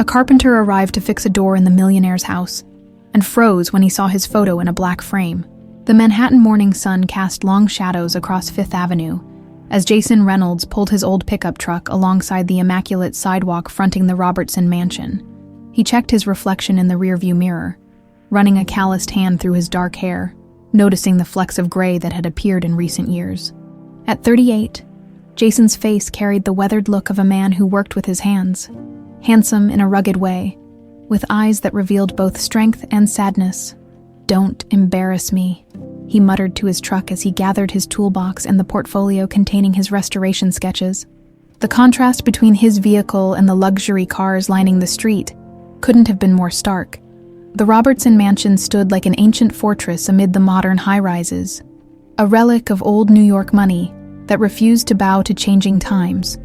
A carpenter arrived to fix a door in the Millionaire's house and froze when he saw his photo in a black frame. The Manhattan morning sun cast long shadows across Fifth Avenue as Jason Reynolds pulled his old pickup truck alongside the immaculate sidewalk fronting the Robertson mansion. He checked his reflection in the rearview mirror, running a calloused hand through his dark hair, noticing the flecks of gray that had appeared in recent years. At 38, Jason's face carried the weathered look of a man who worked with his hands, handsome in a rugged way, with eyes that revealed both strength and sadness. "Don't embarrass me," he muttered to his truck as he gathered his toolbox and the portfolio containing his restoration sketches. The contrast between his vehicle and the luxury cars lining the street couldn't have been more stark. The Robertson mansion stood like an ancient fortress amid the modern high-rises, a relic of old New York money that refused to bow to changing times.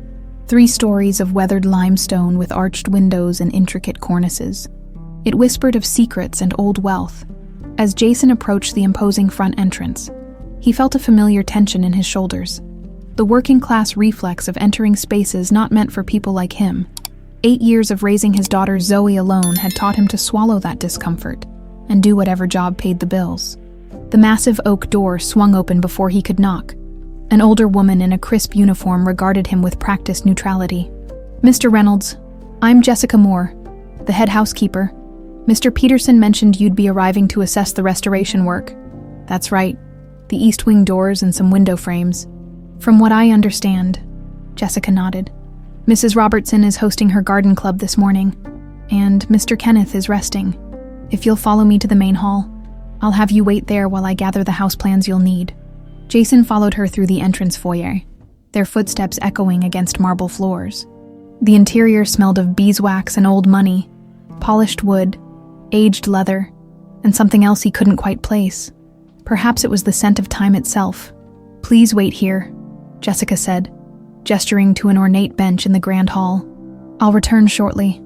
3 stories of weathered limestone with arched windows and intricate cornices. It whispered of secrets and old wealth. As Jason approached the imposing front entrance, he felt a familiar tension in his shoulders, the working-class reflex of entering spaces not meant for people like him. 8 years of raising his daughter Zoe alone had taught him to swallow that discomfort and do whatever job paid the bills. The massive oak door swung open before he could knock. An older woman in a crisp uniform regarded him with practiced neutrality. "Mr. Reynolds, I'm Jessica Moore, the head housekeeper. Mr. Peterson mentioned you'd be arriving to assess the restoration work." "That's right, the east wing doors and some window frames." "From what I understand," Jessica nodded, "Mrs. Robertson is hosting her garden club this morning, and Mr. Kenneth is resting. If you'll follow me to the main hall, I'll have you wait there while I gather the house plans you'll need." Jason followed her through the entrance foyer, their footsteps echoing against marble floors. The interior smelled of beeswax and old money, polished wood, aged leather, and something else he couldn't quite place. Perhaps it was the scent of time itself. "Please wait here," Jessica said, gesturing to an ornate bench in the grand hall. "I'll return shortly."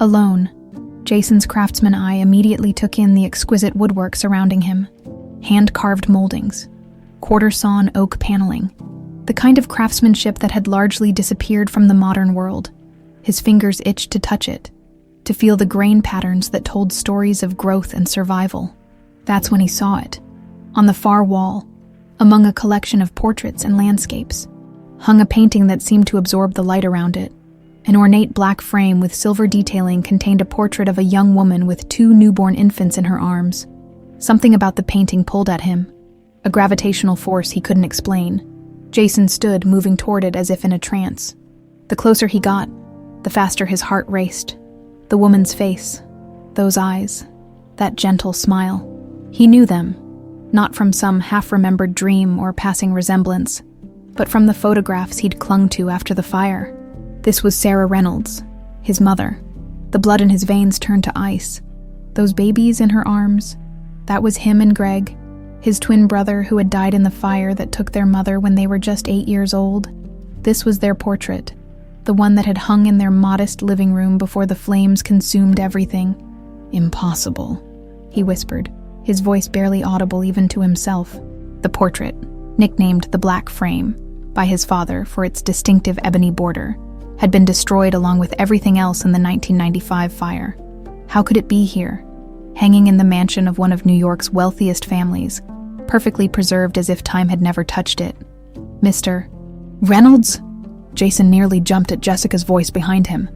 Alone, Jason's craftsman eye immediately took in the exquisite woodwork surrounding him. Hand-carved moldings, quarter-sawn oak paneling, the kind of craftsmanship that had largely disappeared from the modern world. His fingers itched to touch it, to feel the grain patterns that told stories of growth and survival. That's when he saw it. On the far wall, among a collection of portraits and landscapes, hung a painting that seemed to absorb the light around it. An ornate black frame with silver detailing contained a portrait of a young woman with 2 newborn infants in her arms. Something about the painting pulled at him, a gravitational force he couldn't explain. Jason stood, moving toward it as if in a trance. The closer he got, the faster his heart raced. The woman's face, those eyes, that gentle smile. He knew them, not from some half-remembered dream or passing resemblance, but from the photographs he'd clung to after the fire. This was Sarah Reynolds, his mother. The blood in his veins turned to ice. Those babies in her arms, that was him and Greg, his twin brother who had died in the fire that took their mother when they were just 8 years old. This was their portrait, the one that had hung in their modest living room before the flames consumed everything. "Impossible," he whispered, his voice barely audible even to himself. The portrait, nicknamed the Black Frame by his father for its distinctive ebony border, had been destroyed along with everything else in the 1995 fire. How could it be here, hanging in the mansion of one of New York's wealthiest families, perfectly preserved as if time had never touched it? "Mr. Reynolds?" Jason nearly jumped at Jessica's voice behind him.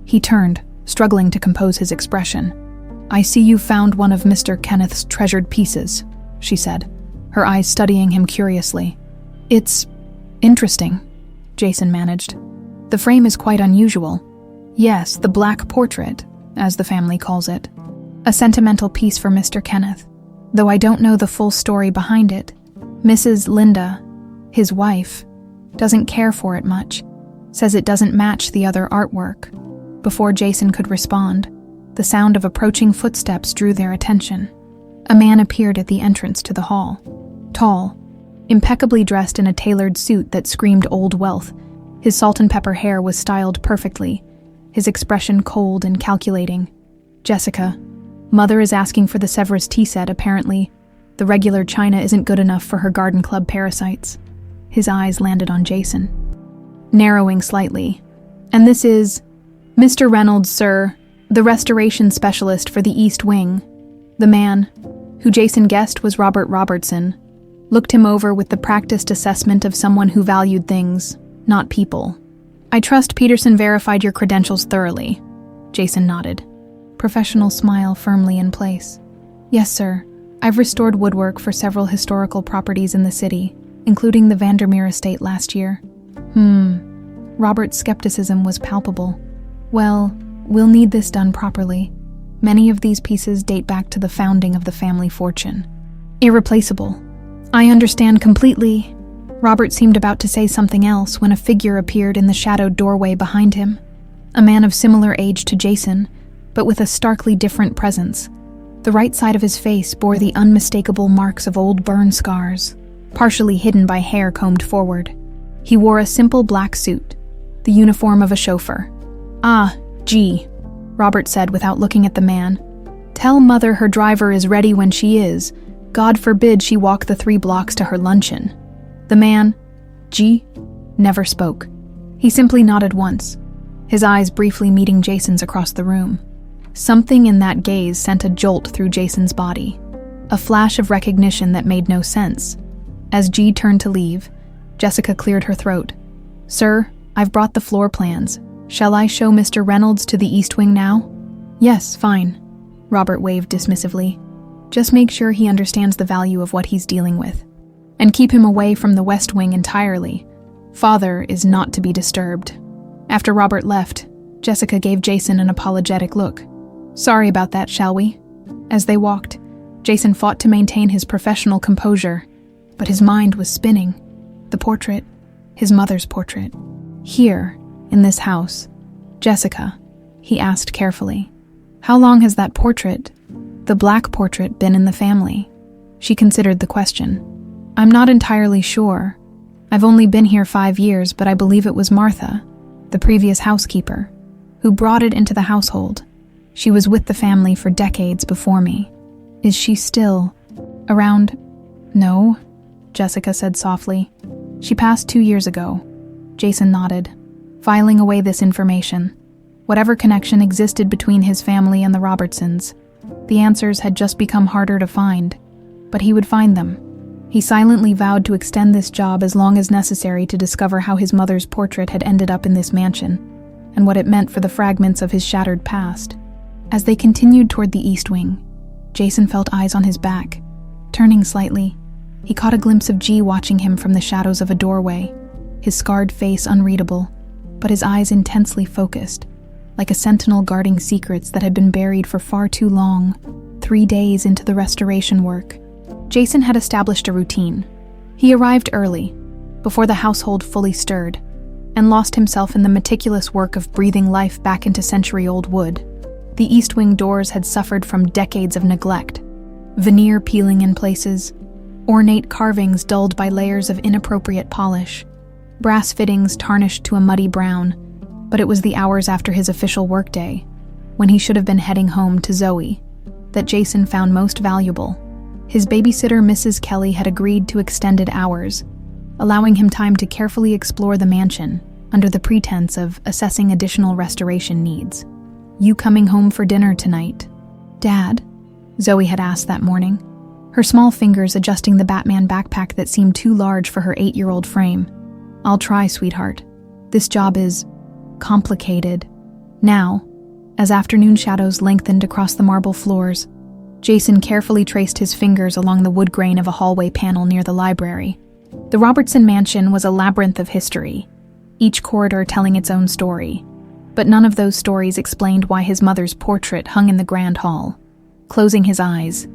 He turned, struggling to compose his expression. "I see you found one of Mr. Kenneth's treasured pieces," she said, her eyes studying him curiously. "It's interesting," Jason managed. "The frame is quite unusual. Yes, the black portrait, as the family calls it. A sentimental piece for Mr. Kenneth, though I don't know the full story behind it. Mrs. Linda, his wife, doesn't care for it much, says it doesn't match the other artwork." Before Jason could respond, the sound of approaching footsteps drew their attention. A man appeared at the entrance to the hall. Tall, impeccably dressed in a tailored suit that screamed old wealth. His salt and pepper hair was styled perfectly, his expression cold and calculating. "Jessica, Mother is asking for the Severus tea set, apparently. The regular china isn't good enough for her garden club parasites." His eyes landed on Jason, narrowing slightly. "And this is..." "Mr. Reynolds, sir," the restoration specialist for the East Wing. The man, who Jason guessed was Robert Robertson, looked him over with the practiced assessment of someone who valued things, not people. "I trust Peterson verified your credentials thoroughly," Jason nodded, professional smile firmly in place. "Yes, sir. I've restored woodwork for several historical properties in the city, including the Vandermeer estate last year." Robert's skepticism was palpable. "Well, we'll need this done properly. Many of these pieces date back to the founding of the family fortune. Irreplaceable." "I understand completely." Robert seemed about to say something else when a figure appeared in the shadowed doorway behind him. A man of similar age to Jason, but with a starkly different presence. The right side of his face bore the unmistakable marks of old burn scars, partially hidden by hair combed forward. He wore a simple black suit, the uniform of a chauffeur. "Ah, gee," Robert said without looking at the man. "Tell Mother her driver is ready when she is. God forbid she walk the 3 blocks to her luncheon." The man, G, never spoke. He simply nodded once, his eyes briefly meeting Jason's across the room. Something in that gaze sent a jolt through Jason's body, a flash of recognition that made no sense. As G turned to leave, Jessica cleared her throat. "Sir, I've brought the floor plans. Shall I show Mr. Reynolds to the East Wing now?" "Yes, fine," Robert waved dismissively. "Just make sure he understands the value of what he's dealing with. And keep him away from the West Wing entirely. Father is not to be disturbed." After Robert left, Jessica gave Jason an apologetic look. "Sorry about that, shall we?" As they walked, Jason fought to maintain his professional composure, but his mind was spinning. The portrait, his mother's portrait. "Here, in this house. Jessica," he asked carefully, "how long has that portrait, the black portrait, been in the family?" She considered the question. "I'm not entirely sure. I've only been here 5 years, but I believe it was Martha, the previous housekeeper, who brought it into the household. She was with the family for decades before me. Is she still around?" "No," Jessica said softly. "She passed 2 years ago." Jason nodded, filing away this information. Whatever connection existed between his family and the Robertsons, the answers had just become harder to find, but he would find them. He silently vowed to extend this job as long as necessary to discover how his mother's portrait had ended up in this mansion, and what it meant for the fragments of his shattered past. As they continued toward the East Wing, Jason felt eyes on his back. Turning slightly, he caught a glimpse of G watching him from the shadows of a doorway, his scarred face unreadable, but his eyes intensely focused, like a sentinel guarding secrets that had been buried for far too long, 3 days into the restoration work. Jason had established a routine. He arrived early, before the household fully stirred, and lost himself in the meticulous work of breathing life back into century-old wood. The East Wing doors had suffered from decades of neglect, veneer peeling in places, ornate carvings dulled by layers of inappropriate polish, brass fittings tarnished to a muddy brown, but it was the hours after his official workday, when he should have been heading home to Zoe, that Jason found most valuable. His babysitter, Mrs. Kelly, had agreed to extended hours, allowing him time to carefully explore the mansion under the pretense of assessing additional restoration needs. "You coming home for dinner tonight, Dad?" Zoe had asked that morning, her small fingers adjusting the Batman backpack that seemed too large for her 8-year-old frame. "I'll try, sweetheart. This job is complicated." Now, as afternoon shadows lengthened across the marble floors, Jason carefully traced his fingers along the wood grain of a hallway panel near the library. The Robertson mansion was a labyrinth of history, each corridor telling its own story, but none of those stories explained why his mother's portrait hung in the grand hall. Closing his eyes,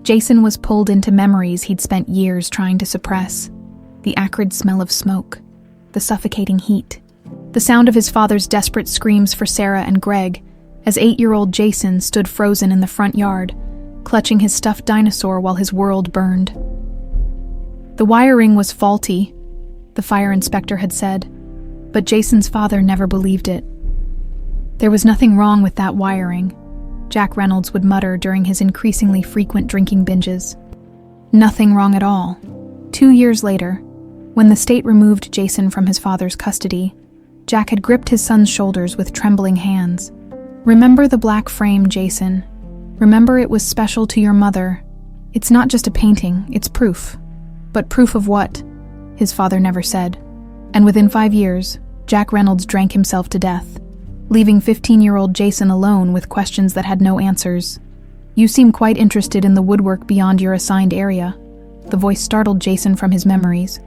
Jason was pulled into memories he'd spent years trying to suppress. The acrid smell of smoke, the suffocating heat, the sound of his father's desperate screams for Sarah and Greg as 8-year-old Jason stood frozen in the front yard, clutching his stuffed dinosaur while his world burned. The wiring was faulty, the fire inspector had said, but Jason's father never believed it. There was nothing wrong with that wiring, Jack Reynolds would mutter during his increasingly frequent drinking binges. Nothing wrong at all. 2 years later, when the state removed Jason from his father's custody, Jack had gripped his son's shoulders with trembling hands. Remember the black frame, Jason. Remember it was special to your mother. It's not just a painting, it's proof. But proof of what? His father never said. And within 5 years, Jack Reynolds drank himself to death, leaving 15-year-old Jason alone with questions that had no answers. You seem quite interested in the woodwork beyond your assigned area. The voice startled Jason from his memories.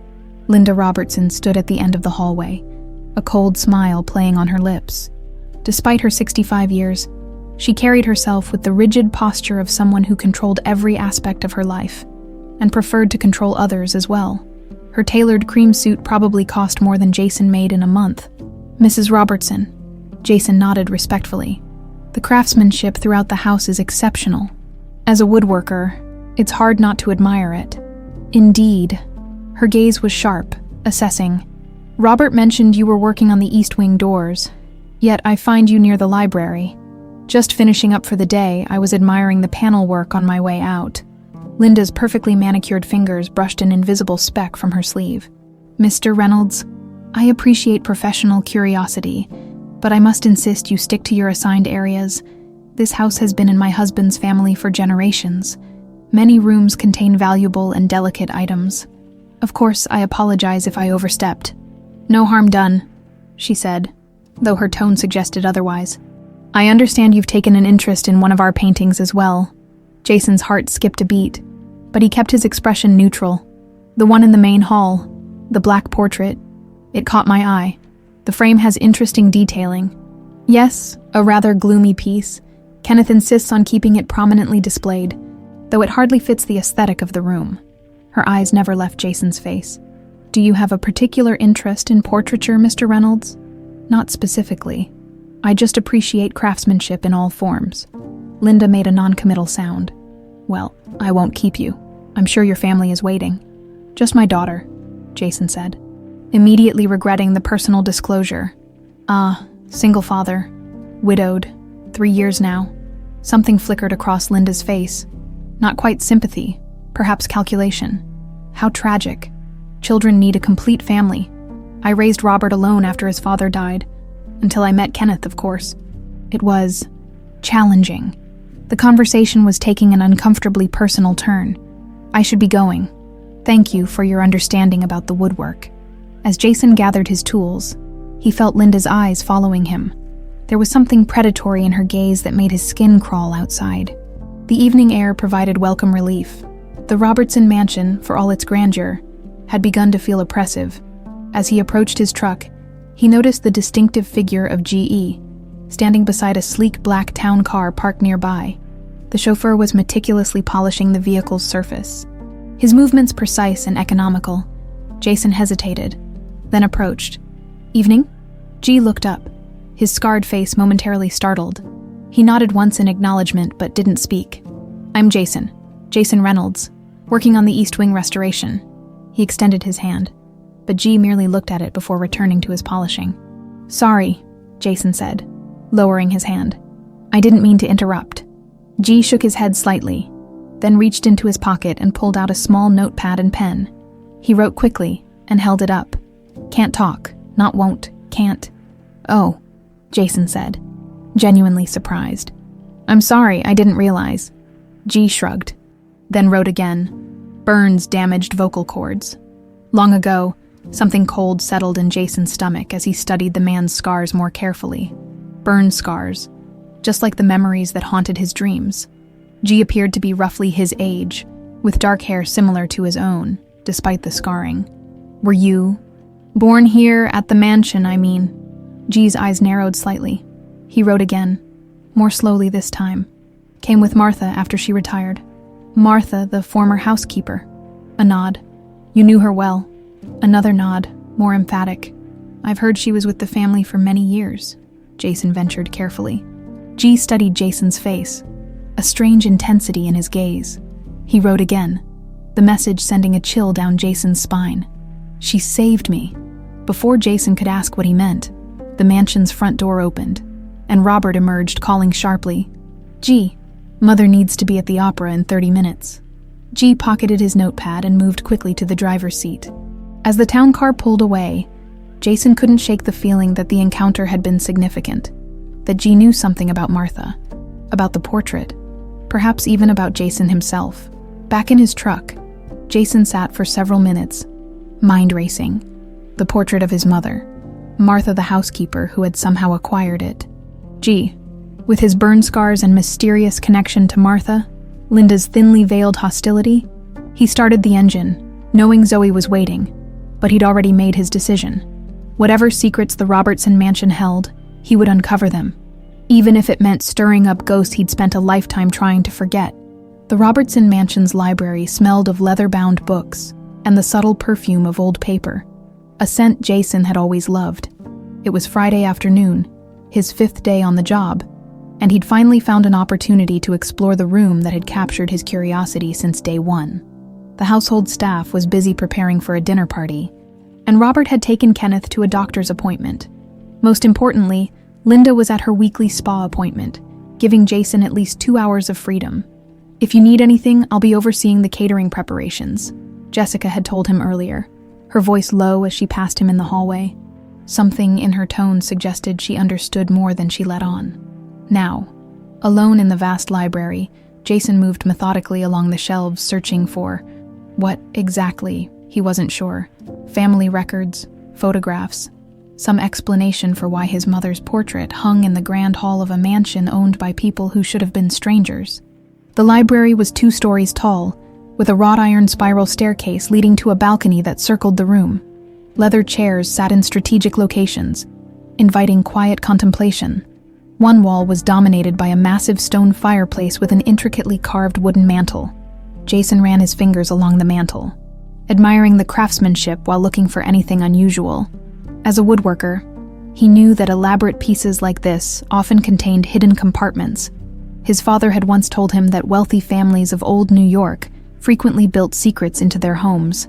Linda Robertson stood at the end of the hallway, a cold smile playing on her lips. Despite her 65 years, she carried herself with the rigid posture of someone who controlled every aspect of her life, and preferred to control others as well. Her tailored cream suit probably cost more than Jason made in a month. Mrs. Robertson. Jason nodded respectfully. The craftsmanship throughout the house is exceptional. As a woodworker, it's hard not to admire it. Indeed. Her gaze was sharp, assessing. Robert mentioned you were working on the east wing doors, yet I find you near the library. Just finishing up for the day, I was admiring the panel work on my way out. Linda's perfectly manicured fingers brushed an invisible speck from her sleeve. Mr. Reynolds, I appreciate professional curiosity, but I must insist you stick to your assigned areas. This house has been in my husband's family for generations. Many rooms contain valuable and delicate items. Of course, I apologize if I overstepped. No harm done, she said, though her tone suggested otherwise. I understand you've taken an interest in one of our paintings as well. Jason's heart skipped a beat, but he kept his expression neutral. The one in the main hall, the black portrait. It caught my eye. The frame has interesting detailing. Yes, a rather gloomy piece. Kenneth insists on keeping it prominently displayed, though it hardly fits the aesthetic of the room. Her eyes never left Jason's face. Do you have a particular interest in portraiture, Mr. Reynolds? Not specifically. I just appreciate craftsmanship in all forms. Linda made a non-committal sound. Well, I won't keep you. I'm sure your family is waiting. Just my daughter, Jason said, immediately regretting the personal disclosure. Single father, widowed, 3 years now. Something flickered across Linda's face. Not quite sympathy, perhaps calculation. How tragic. Children need a complete family. I raised Robert alone after his father died. Until I met Kenneth, of course. It was challenging. The conversation was taking an uncomfortably personal turn. I should be going. Thank you for your understanding about the woodwork. As Jason gathered his tools, he felt Linda's eyes following him. There was something predatory in her gaze that made his skin crawl outside. The evening air provided welcome relief. The Robertson mansion, for all its grandeur, had begun to feel oppressive. As he approached his truck, he noticed the distinctive figure of G.E., standing beside a sleek black town car parked nearby. The chauffeur was meticulously polishing the vehicle's surface. His movements precise and economical. Jason hesitated, then approached. Evening? G looked up, his scarred face momentarily startled. He nodded once in acknowledgement but didn't speak. I'm Jason Reynolds, working on the East Wing restoration. He extended his hand, but G merely looked at it before returning to his polishing. Sorry, Jason said, lowering his hand. I didn't mean to interrupt. G shook his head slightly, then reached into his pocket and pulled out a small notepad and pen. He wrote quickly and held it up. Can't talk, not won't, can't. Oh, Jason said, genuinely surprised. I'm sorry, I didn't realize. G shrugged, then wrote again. Burns damaged vocal cords. Long ago, something cold settled in Jason's stomach as he studied the man's scars more carefully. Burn scars, just like the memories that haunted his dreams. G appeared to be roughly his age, with dark hair similar to his own, despite the scarring. Were you born here at the mansion, I mean? G's eyes narrowed slightly. He wrote again, more slowly this time. Came with Martha after she retired. Martha, the former housekeeper. A nod. You knew her well. Another nod, more emphatic. I've heard she was with the family for many years, Jason ventured carefully. G studied Jason's face, a strange intensity in his gaze. He wrote again, the message sending a chill down Jason's spine. She saved me. Before Jason could ask what he meant, the mansion's front door opened, and Robert emerged calling sharply, G, Mother needs to be at the opera in 30 minutes. G pocketed his notepad and moved quickly to the driver's seat. As the town car pulled away, Jason couldn't shake the feeling that the encounter had been significant. that G knew something about Martha, about the portrait, perhaps even about Jason himself. Back in his truck, Jason sat for several minutes, mind racing. The portrait of his mother, Martha the housekeeper who had somehow acquired it. G, with his burn scars and mysterious connection to Martha, Linda's thinly veiled hostility, he started the engine, knowing Zoe was waiting, but he'd already made his decision. Whatever secrets the Robertson mansion held, he would uncover them, even if it meant stirring up ghosts he'd spent a lifetime trying to forget. The Robertson mansion's library smelled of leather-bound books and the subtle perfume of old paper, a scent Jason had always loved. It was Friday afternoon, his 5th day on the job, and he'd finally found an opportunity to explore the room that had captured his curiosity since day one. The household staff was busy preparing for a dinner party, and Robert had taken Kenneth to a doctor's appointment. Most importantly, Linda was at her weekly spa appointment, giving Jason at least 2 hours of freedom. "If you need anything, I'll be overseeing the catering preparations," Jessica had told him earlier, her voice low as she passed him in the hallway. Something in her tone suggested she understood more than she let on. Now, alone in the vast library, Jason moved methodically along the shelves searching for what exactly, he wasn't sure. Family records, photographs, some explanation for why his mother's portrait hung in the grand hall of a mansion owned by people who should have been strangers. The library was 2 stories tall, with a wrought iron spiral staircase leading to a balcony that circled the room. Leather chairs sat in strategic locations, inviting quiet contemplation. One wall was dominated by a massive stone fireplace with an intricately carved wooden mantel. Jason ran his fingers along the mantel, admiring the craftsmanship while looking for anything unusual. As a woodworker, he knew that elaborate pieces like this often contained hidden compartments. His father had once told him that wealthy families of old New York frequently built secrets into their homes,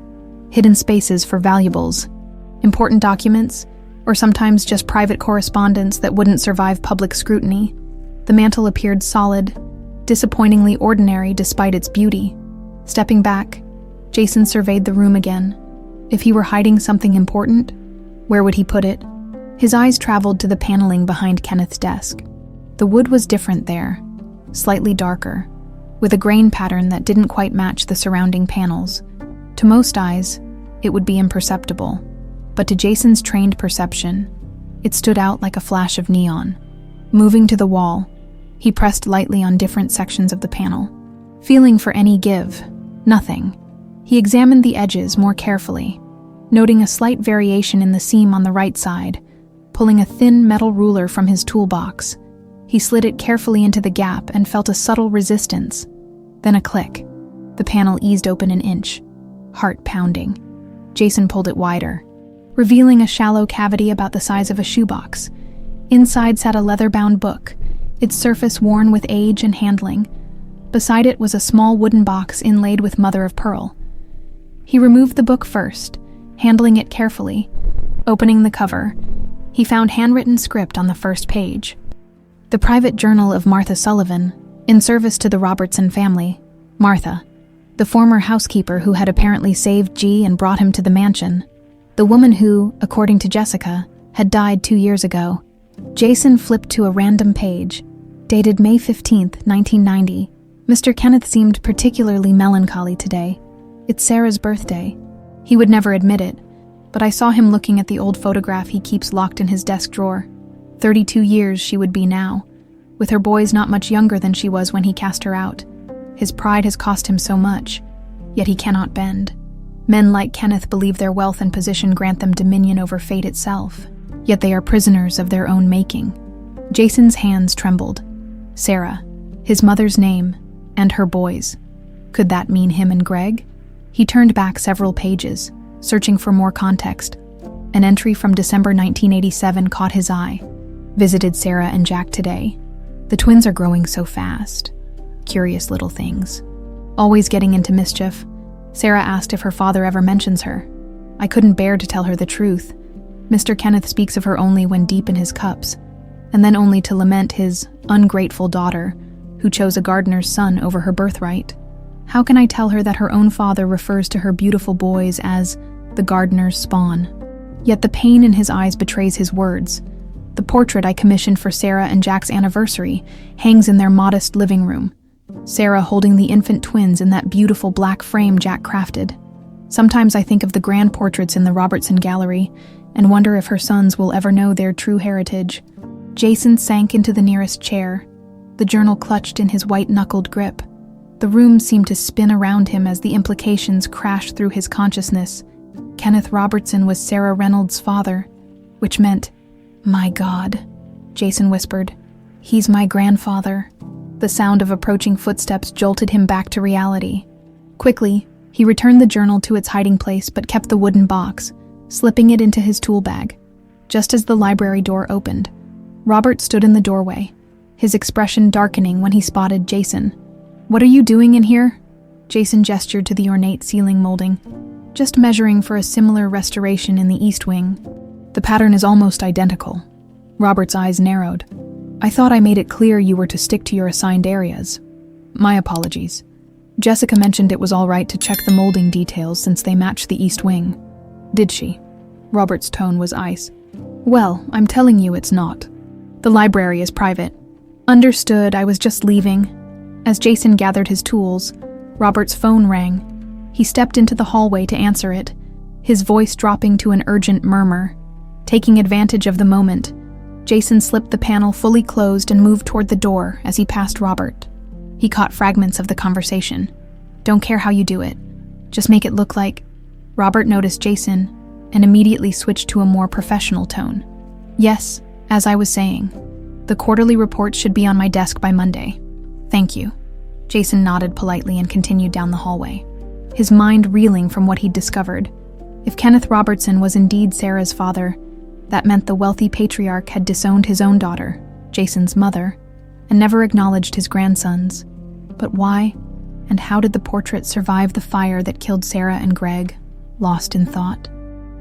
hidden spaces for valuables, important documents, or sometimes just private correspondence that wouldn't survive public scrutiny. The mantel appeared solid, disappointingly ordinary despite its beauty. Stepping back, Jason surveyed the room again. If he were hiding something important, where would he put it? His eyes traveled to the paneling behind Kenneth's desk. The wood was different there, slightly darker, with a grain pattern that didn't quite match the surrounding panels. To most eyes, it would be imperceptible, but to Jason's trained perception, it stood out like a flash of neon. Moving to the wall, he pressed lightly on different sections of the panel, feeling for any give. Nothing. He examined the edges more carefully, noting a slight variation in the seam on the right side. Pulling a thin metal ruler from his toolbox, he slid it carefully into the gap and felt a subtle resistance. Then a click. The panel eased open an inch, heart pounding. Jason pulled it wider, revealing a shallow cavity about the size of a shoebox. Inside sat a leather-bound book, its surface worn with age and handling. Beside it was a small wooden box inlaid with mother-of-pearl. He removed the book first, handling it carefully. Opening the cover, he found handwritten script on the first page. The private journal of Martha Sullivan, in service to the Robertson family. Martha, the former housekeeper who had apparently saved G and brought him to the mansion. The woman who, according to Jessica, had died 2 years ago. Jason flipped to a random page, dated May 15th, 1990. Mr. Kenneth seemed particularly melancholy today. It's Sarah's birthday. He would never admit it, but I saw him looking at the old photograph he keeps locked in his desk drawer. 32 years she would be now, with her boys not much younger than she was when he cast her out. His pride has cost him so much, yet he cannot bend. Men like Kenneth believe their wealth and position grant them dominion over fate itself, yet they are prisoners of their own making. Jason's hands trembled. Sarah, his mother's name, and her boys. Could that mean him and Greg? He turned back several pages, searching for more context. An entry from December 1987 caught his eye. Visited Sarah and Jack today. The twins are growing so fast. Curious little things. Always getting into mischief. Sarah asked if her father ever mentions her. I couldn't bear to tell her the truth. Mr. Kenneth speaks of her only when deep in his cups, and then only to lament his ungrateful daughter, who chose a gardener's son over her birthright. How can I tell her that her own father refers to her beautiful boys as the gardener's spawn? Yet the pain in his eyes betrays his words. The portrait I commissioned for Sarah and Jack's anniversary hangs in their modest living room, Sarah holding the infant twins in that beautiful black frame Jack crafted. Sometimes I think of the grand portraits in the Robertson gallery and wonder if her sons will ever know their true heritage. Jason sank into the nearest chair, the journal clutched in his white-knuckled grip. The room seemed to spin around him as the implications crashed through his consciousness. Kenneth Robertson was Sarah Reynolds' father, which meant, "My God," Jason whispered. "He's my grandfather." The sound of approaching footsteps jolted him back to reality. Quickly, he returned the journal to its hiding place but kept the wooden box, slipping it into his tool bag. Just as the library door opened, Robert stood in the doorway, his expression darkening when he spotted Jason. "What are you doing in here?" Jason gestured to the ornate ceiling molding. "Just measuring for a similar restoration in the East Wing. The pattern is almost identical." Robert's eyes narrowed. "I thought I made it clear you were to stick to your assigned areas. My apologies. Jessica mentioned it was all right to check the molding details since they matched the East Wing." "Did she?" Robert's tone was ice. "Well, I'm telling you it's not. The library is private." "Understood, I was just leaving." As Jason gathered his tools, Robert's phone rang. He stepped into the hallway to answer it, his voice dropping to an urgent murmur. Taking advantage of the moment, Jason slipped the panel fully closed and moved toward the door as he passed Robert. He caught fragments of the conversation. "Don't care how you do it. Just make it look like..." Robert noticed Jason and immediately switched to a more professional tone. "Yes, as I was saying, the quarterly report should be on my desk by Monday. Thank you." Jason nodded politely and continued down the hallway, his mind reeling from what he'd discovered. If Kenneth Robertson was indeed Sarah's father, that meant the wealthy patriarch had disowned his own daughter, Jason's mother, and never acknowledged his grandsons. But why, and how did the portrait survive the fire that killed Sarah and Greg? Lost in thought,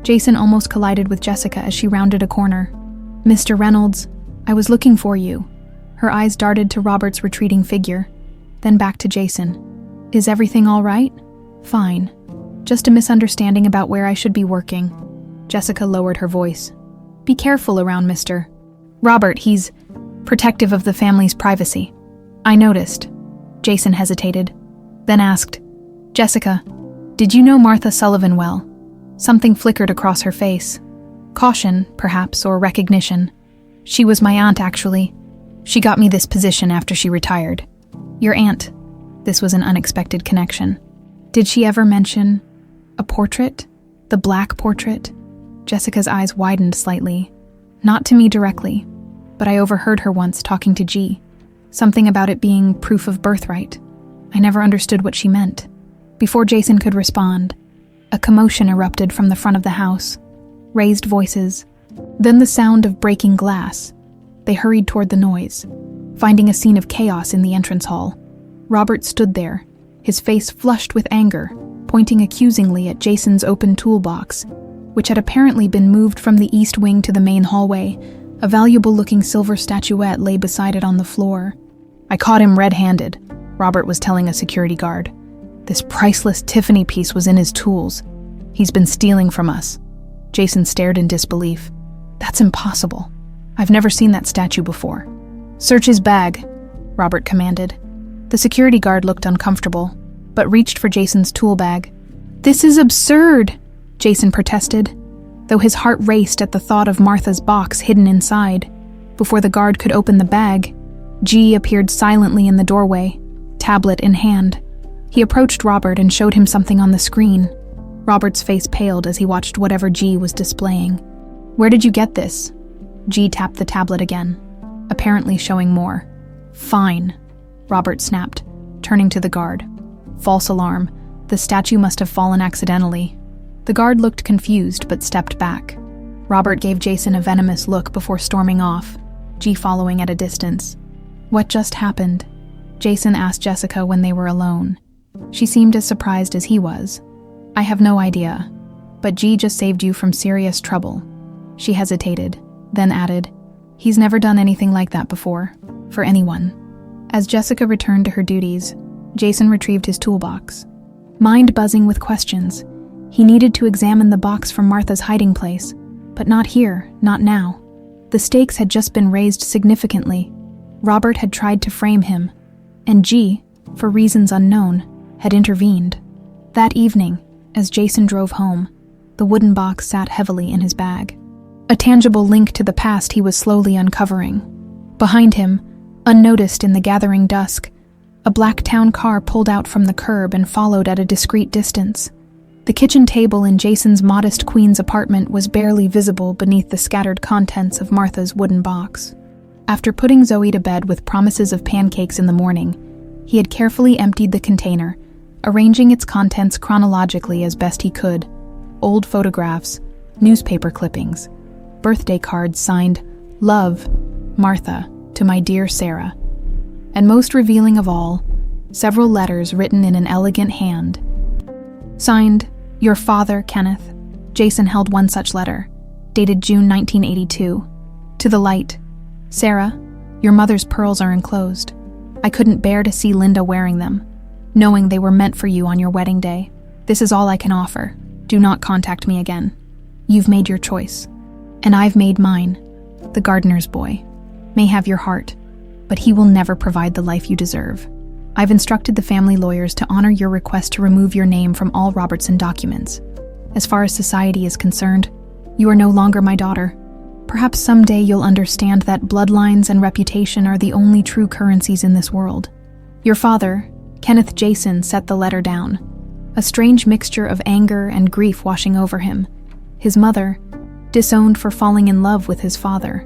Jason almost collided with Jessica as she rounded a corner. "Mr. Reynolds, I was looking for you." Her eyes darted to Robert's retreating figure, then back to Jason. "Is everything all right?" "Fine. Just a misunderstanding about where I should be working." Jessica lowered her voice. "Be careful around Mr. Robert, he's protective of the family's privacy." "I noticed." Jason hesitated, then asked, "Jessica, did you know Martha Sullivan well?" Something flickered across her face. Caution, perhaps, or recognition. "She was my aunt, actually. She got me this position after she retired." "Your aunt?" This was an unexpected connection. "Did she ever mention a portrait? The black portrait?" Jessica's eyes widened slightly. "Not to me directly, but I overheard her once talking to G. Something about it being proof of birthright. I never understood what she meant." Before Jason could respond, a commotion erupted from the front of the house. Raised voices, then the sound of breaking glass. They hurried toward the noise, finding a scene of chaos in the entrance hall. Robert stood there, his face flushed with anger, pointing accusingly at Jason's open toolbox, which had apparently been moved from the east wing to the main hallway. A valuable-looking silver statuette lay beside it on the floor. "I caught him red-handed," Robert was telling a security guard. "This priceless Tiffany piece was in his tools. He's been stealing from us." Jason stared in disbelief. "That's impossible. I've never seen that statue before." "Search his bag," Robert commanded. The security guard looked uncomfortable, but reached for Jason's tool bag. "This is absurd," Jason protested, though his heart raced at the thought of Martha's box hidden inside. Before the guard could open the bag, G appeared silently in the doorway, tablet in hand. He approached Robert and showed him something on the screen. Robert's face paled as he watched whatever G was displaying. "Where did you get this?" G tapped the tablet again, apparently showing more. "Fine," Robert snapped, turning to the guard. False alarm. The statue must have fallen accidentally. The guard looked confused but stepped back. Robert gave Jason a venomous look before storming off, G following at a distance. "What just happened?" Jason asked Jessica when they were alone. She seemed as surprised as he was. "I have no idea, but G just saved you from serious trouble." She hesitated, then added, "He's never done anything like that before, for anyone." As Jessica returned to her duties, Jason retrieved his toolbox. Mind buzzing with questions, he needed to examine the box from Martha's hiding place, but not here, not now. The stakes had just been raised significantly. Robert had tried to frame him, and G, for reasons unknown, had intervened. That evening, as Jason drove home, the wooden box sat heavily in his bag. A tangible link to the past he was slowly uncovering. Behind him, unnoticed in the gathering dusk, a black town car pulled out from the curb and followed at a discreet distance. The kitchen table in Jason's modest Queens apartment was barely visible beneath the scattered contents of Martha's wooden box. After putting Zoe to bed with promises of pancakes in the morning, he had carefully emptied the container, arranging its contents chronologically as best he could. Old photographs, newspaper clippings, birthday cards signed, "Love, Martha, to my dear Sarah." And most revealing of all, several letters written in an elegant hand. Signed, "Your father, Kenneth." Jason held one such letter, dated June 1982. To the light, "Sarah, your mother's pearls are enclosed. I couldn't bear to see Linda wearing them, knowing they were meant for you on your wedding day. This is all I can offer. Do not contact me again. You've made your choice, and I've made mine. The gardener's boy may have your heart, but he will never provide the life you deserve. I've instructed the family lawyers to honor your request to remove your name from all Robertson documents. As far as society is concerned, you are no longer my daughter. Perhaps someday you'll understand that bloodlines and reputation are the only true currencies in this world." Your father, Kenneth Jason, set the letter down, a strange mixture of anger and grief washing over him. His mother, disowned for falling in love with his father,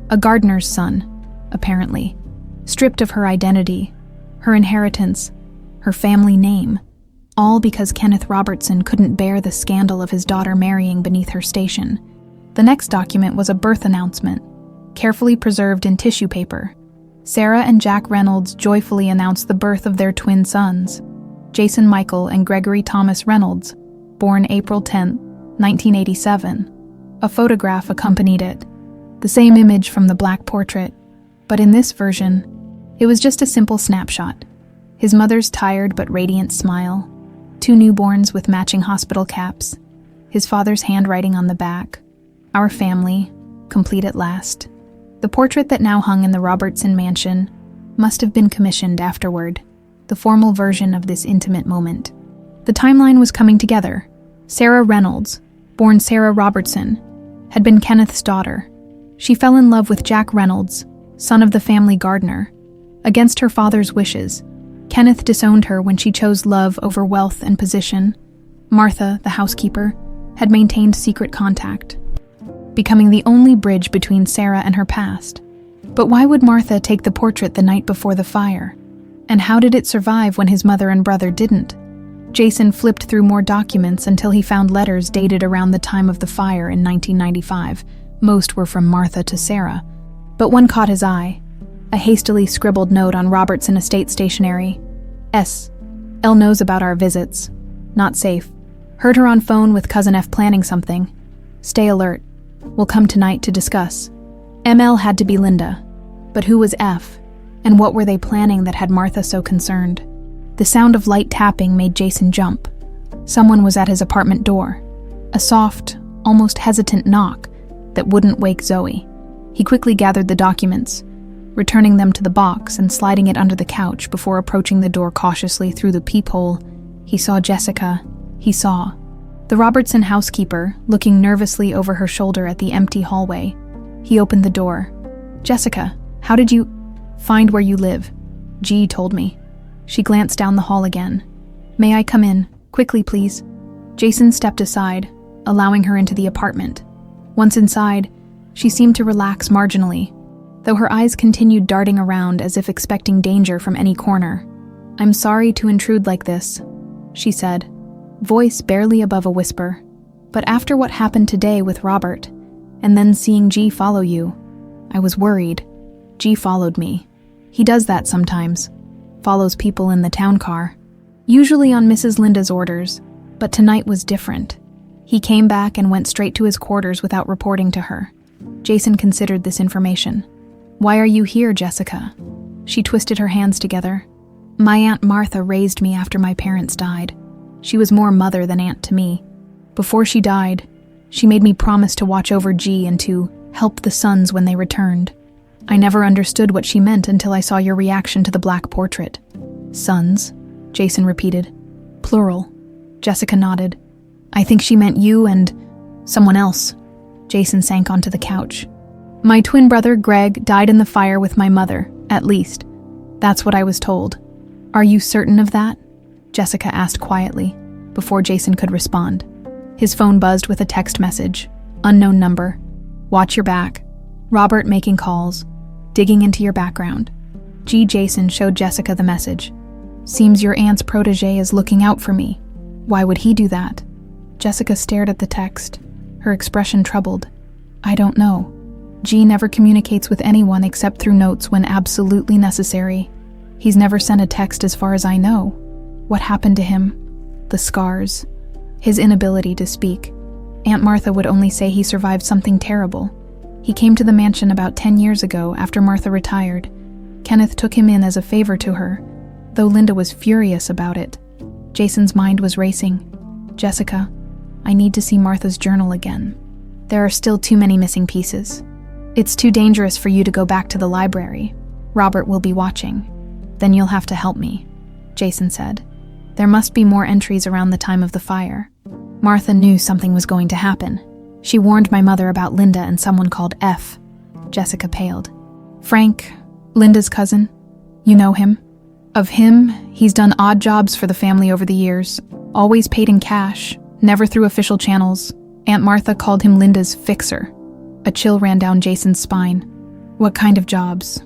a gardener's son, apparently, stripped of her identity, her inheritance, her family name, all because Kenneth Robertson couldn't bear the scandal of his daughter marrying beneath her station. The next document was a birth announcement, carefully preserved in tissue paper. Sarah and Jack Reynolds joyfully announced the birth of their twin sons, Jason Michael and Gregory Thomas Reynolds, born April 10, 1987. A photograph accompanied it, the same image from the black portrait, but in this version, it was just a simple snapshot. His mother's tired but radiant smile, two newborns with matching hospital caps, his father's handwriting on the back, "Our family, complete at last." The portrait that now hung in the Robertson mansion must have been commissioned afterward, the formal version of this intimate moment. The timeline was coming together. Sarah Reynolds, born Sarah Robertson, had been Kenneth's daughter. She fell in love with Jack Reynolds, son of the family gardener. Against her father's wishes, Kenneth disowned her when she chose love over wealth and position. Martha, the housekeeper, had maintained secret contact, becoming the only bridge between Sarah and her past. But why would Martha take the portrait the night before the fire? And how did it survive when his mother and brother didn't? Jason flipped through more documents until he found letters dated around the time of the fire in 1995. Most were from Martha to Sarah, but one caught his eye. A hastily scribbled note on Robertson estate stationery. S. L knows about our visits. Not safe. Heard her on phone with Cousin F planning something. Stay alert. We'll come tonight to discuss. ML had to be Linda. But who was F? And what were they planning that had Martha so concerned? The sound of light tapping made Jason jump. Someone was at his apartment door. A soft, almost hesitant knock that wouldn't wake Zoe. He quickly gathered the documents, returning them to the box and sliding it under the couch before approaching the door cautiously through the peephole. He saw Jessica. He saw the Robertson housekeeper, looking nervously over her shoulder at the empty hallway. He opened the door. "Jessica, how did you find where you live?" G told me. She glanced down the hall again. "May I come in? Quickly, please." Jason stepped aside, allowing her into the apartment. Once inside, she seemed to relax marginally, though her eyes continued darting around as if expecting danger from any corner. "I'm sorry to intrude like this," she said, voice barely above a whisper. "But after what happened today with Robert, and then seeing G follow you, I was worried. G followed me. He does that sometimes. Follows people in the town car. Usually on Mrs. Linda's orders, but tonight was different. He came back and went straight to his quarters without reporting to her." Jason considered this information. "Why are you here, Jessica?" She twisted her hands together. "My Aunt Martha raised me after my parents died. She was more mother than aunt to me. Before she died, she made me promise to watch over G and to help the sons when they returned. I never understood what she meant until I saw your reaction to the black portrait. Sons, Jason repeated. Plural. Jessica nodded. I think she meant you and someone else. Jason sank onto the couch. My twin brother, Greg, died in the fire with my mother, at least. That's what I was told. Are you certain of that? Jessica asked quietly, before Jason could respond. His phone buzzed with a text message. Unknown number. Watch your back. Robert making calls. Digging into your background. Jason showed Jessica the message. Seems your aunt's protege is looking out for me. Why would he do that? Jessica stared at the text, her expression troubled. I don't know. G never communicates with anyone except through notes when absolutely necessary. He's never sent a text as far as I know. What happened to him? The scars. His inability to speak. Aunt Martha would only say he survived something terrible. He came to the mansion about 10 years ago after Martha retired. Kenneth took him in as a favor to her, though Linda was furious about it. Jason's mind was racing. Jessica, I need to see Martha's journal again. There are still too many missing pieces. It's too dangerous for you to go back to the library. Robert will be watching. Then you'll have to help me, Jason said. There must be more entries around the time of the fire. Martha knew something was going to happen. She warned my mother about Linda and someone called F. Jessica paled. Frank, Linda's cousin. You know him? Of him, he's done odd jobs for the family over the years. Always paid in cash, never through official channels. Aunt Martha called him Linda's fixer. A chill ran down Jason's spine. What kind of jobs?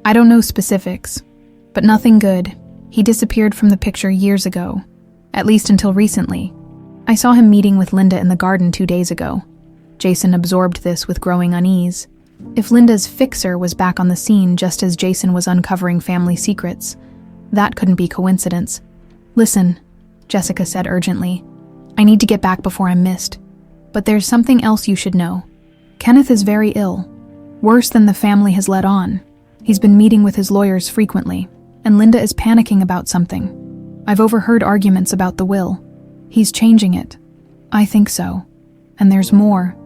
I don't know specifics, but nothing good. He disappeared from the picture years ago, at least until recently. I saw him meeting with Linda in the garden 2 days ago. Jason absorbed this with growing unease. If Linda's fixer was back on the scene just as Jason was uncovering family secrets, that couldn't be coincidence. Listen, Jessica said urgently. I need to get back before I'm missed. But there's something else you should know. Kenneth is very ill. Worse than the family has let on. He's been meeting with his lawyers frequently, and Linda is panicking about something. I've overheard arguments about the will. He's changing it. I think so. And there's more.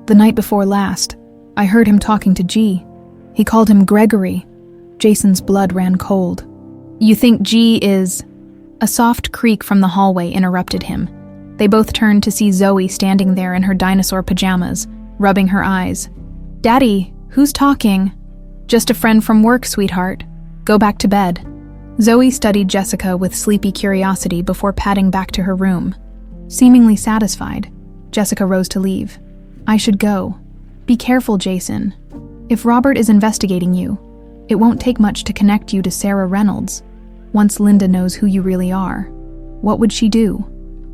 The night before last, I heard him talking to G. He called him Gregory. Jason's blood ran cold. You think G is... A soft creak from the hallway interrupted him. They both turned to see Zoe standing there in her dinosaur pajamas, rubbing her eyes. Daddy, who's talking? Just a friend from work, sweetheart. Go back to bed. Zoe studied Jessica with sleepy curiosity before padding back to her room. Seemingly satisfied, Jessica rose to leave. I should go. Be careful, Jason. If Robert is investigating you, it won't take much to connect you to Sarah Reynolds. Once Linda knows who you really are, what would she do?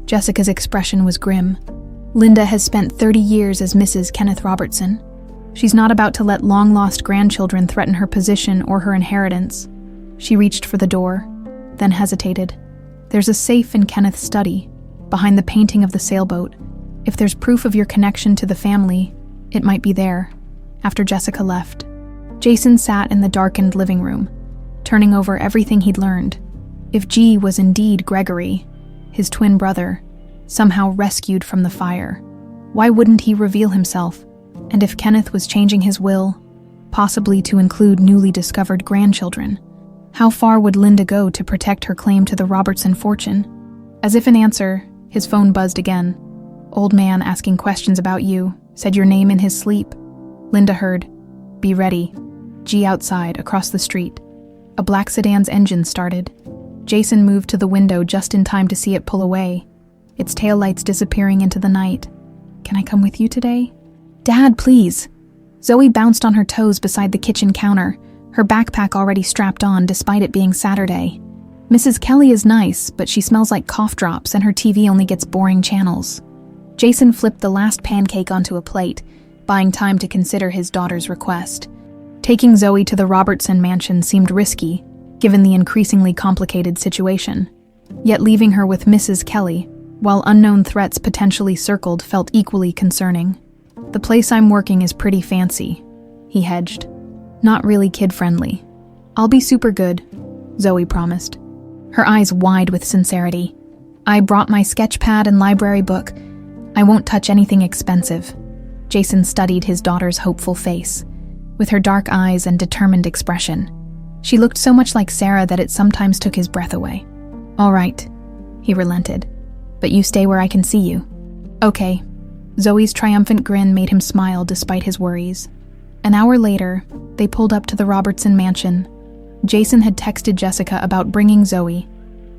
Jessica's expression was grim. Linda has spent 30 years as Mrs. Kenneth Robertson. She's not about to let long-lost grandchildren threaten her position or her inheritance. She reached for the door, then hesitated. There's a safe in Kenneth's study, behind the painting of the sailboat. If there's proof of your connection to the family, it might be there. After Jessica left, Jason sat in the darkened living room, turning over everything he'd learned. If G was indeed Gregory, his twin brother, somehow rescued from the fire, why wouldn't he reveal himself? And if Kenneth was changing his will, possibly to include newly discovered grandchildren, how far would Linda go to protect her claim to the Robertson fortune? As if in answer, his phone buzzed again. Old man asking questions about you, said your name in his sleep. Linda heard, be ready. G outside, across the street. A black sedan's engine started. Jason moved to the window just in time to see it pull away, its taillights disappearing into the night. Can I come with you today? Dad, please. Zoe bounced on her toes beside the kitchen counter, her backpack already strapped on despite it being Saturday. Mrs. Kelly is nice, but she smells like cough drops and her TV only gets boring channels. Jason flipped the last pancake onto a plate, buying time to consider his daughter's request. Taking Zoe to the Robertson mansion seemed risky, given the increasingly complicated situation. Yet leaving her with Mrs. Kelly, while unknown threats potentially circled, felt equally concerning. The place I'm working is pretty fancy, he hedged. Not really kid-friendly. I'll be super good, Zoe promised, her eyes wide with sincerity. I brought my sketch pad and library book. I won't touch anything expensive. Jason studied his daughter's hopeful face, with her dark eyes and determined expression. She looked so much like Sarah that it sometimes took his breath away. "All right," he relented, "but you stay where I can see you." "Okay." Zoe's triumphant grin made him smile despite his worries. An hour later, they pulled up to the Robertson mansion. Jason had texted Jessica about bringing Zoe,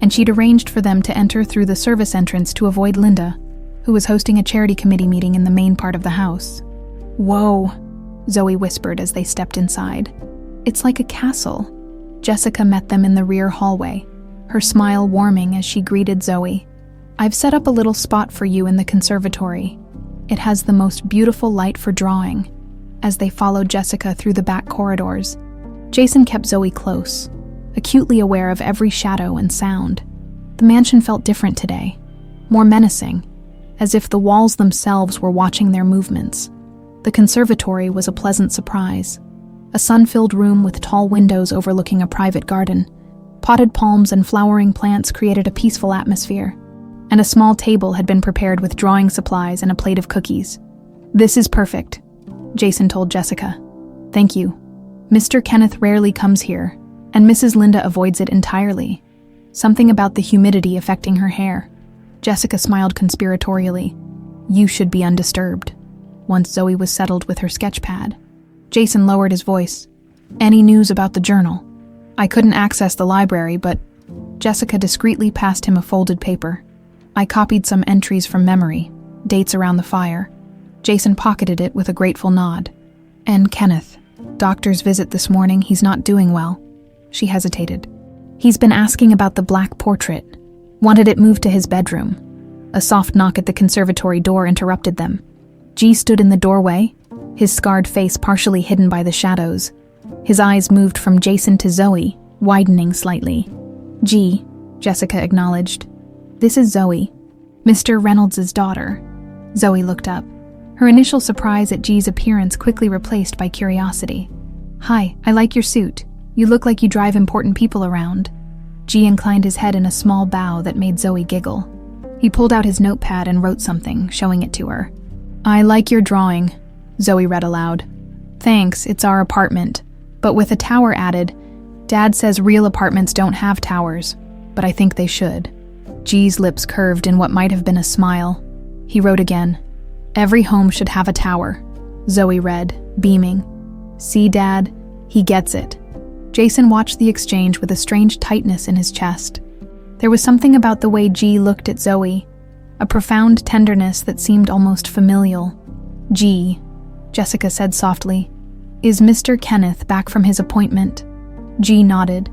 and she'd arranged for them to enter through the service entrance to avoid Linda, who was hosting a charity committee meeting in the main part of the house. "Whoa," Zoe whispered as they stepped inside. "It's like a castle." Jessica met them in the rear hallway, her smile warming as she greeted Zoe. "I've set up a little spot for you in the conservatory. It has the most beautiful light for drawing." As they followed Jessica through the back corridors, Jason kept Zoe close, acutely aware of every shadow and sound. The mansion felt different today, more menacing, as if the walls themselves were watching their movements. The conservatory was a pleasant surprise. A sun-filled room with tall windows overlooking a private garden. Potted palms and flowering plants created a peaceful atmosphere, and a small table had been prepared with drawing supplies and a plate of cookies. "This is perfect," Jason told Jessica. "Thank you. Mr. Kenneth rarely comes here, and Mrs. Linda avoids it entirely. Something about the humidity affecting her hair." Jessica smiled conspiratorially. "You should be undisturbed." Once Zoe was settled with her sketch pad, Jason lowered his voice. "Any news about the journal?" "I couldn't access the library, but..." Jessica discreetly passed him a folded paper. "I copied some entries from memory, dates around the fire." Jason pocketed it with a grateful nod. "And Kenneth. Doctor's visit this morning, he's not doing well." She hesitated. "He's been asking about the black portrait. Wanted it moved to his bedroom." A soft knock at the conservatory door interrupted them. G stood in the doorway, his scarred face partially hidden by the shadows. His eyes moved from Jason to Zoe, widening slightly. "G," Jessica acknowledged. "This is Zoe, Mr. Reynolds' daughter." Zoe looked up, her initial surprise at G's appearance quickly replaced by curiosity. "Hi, I like your suit. You look like you drive important people around." G inclined his head in a small bow that made Zoe giggle. He pulled out his notepad and wrote something, showing it to her. "I like your drawing," Zoe read aloud. "Thanks, it's our apartment. But with a tower added, Dad says real apartments don't have towers, but I think they should." G's lips curved in what might have been a smile. He wrote again. "Every home should have a tower," Zoe read, beaming. "See, Dad? He gets it." Jason watched the exchange with a strange tightness in his chest. There was something about the way G looked at Zoe, a profound tenderness that seemed almost familial. "G," Jessica said softly, "is Mr. Kenneth back from his appointment?" G nodded,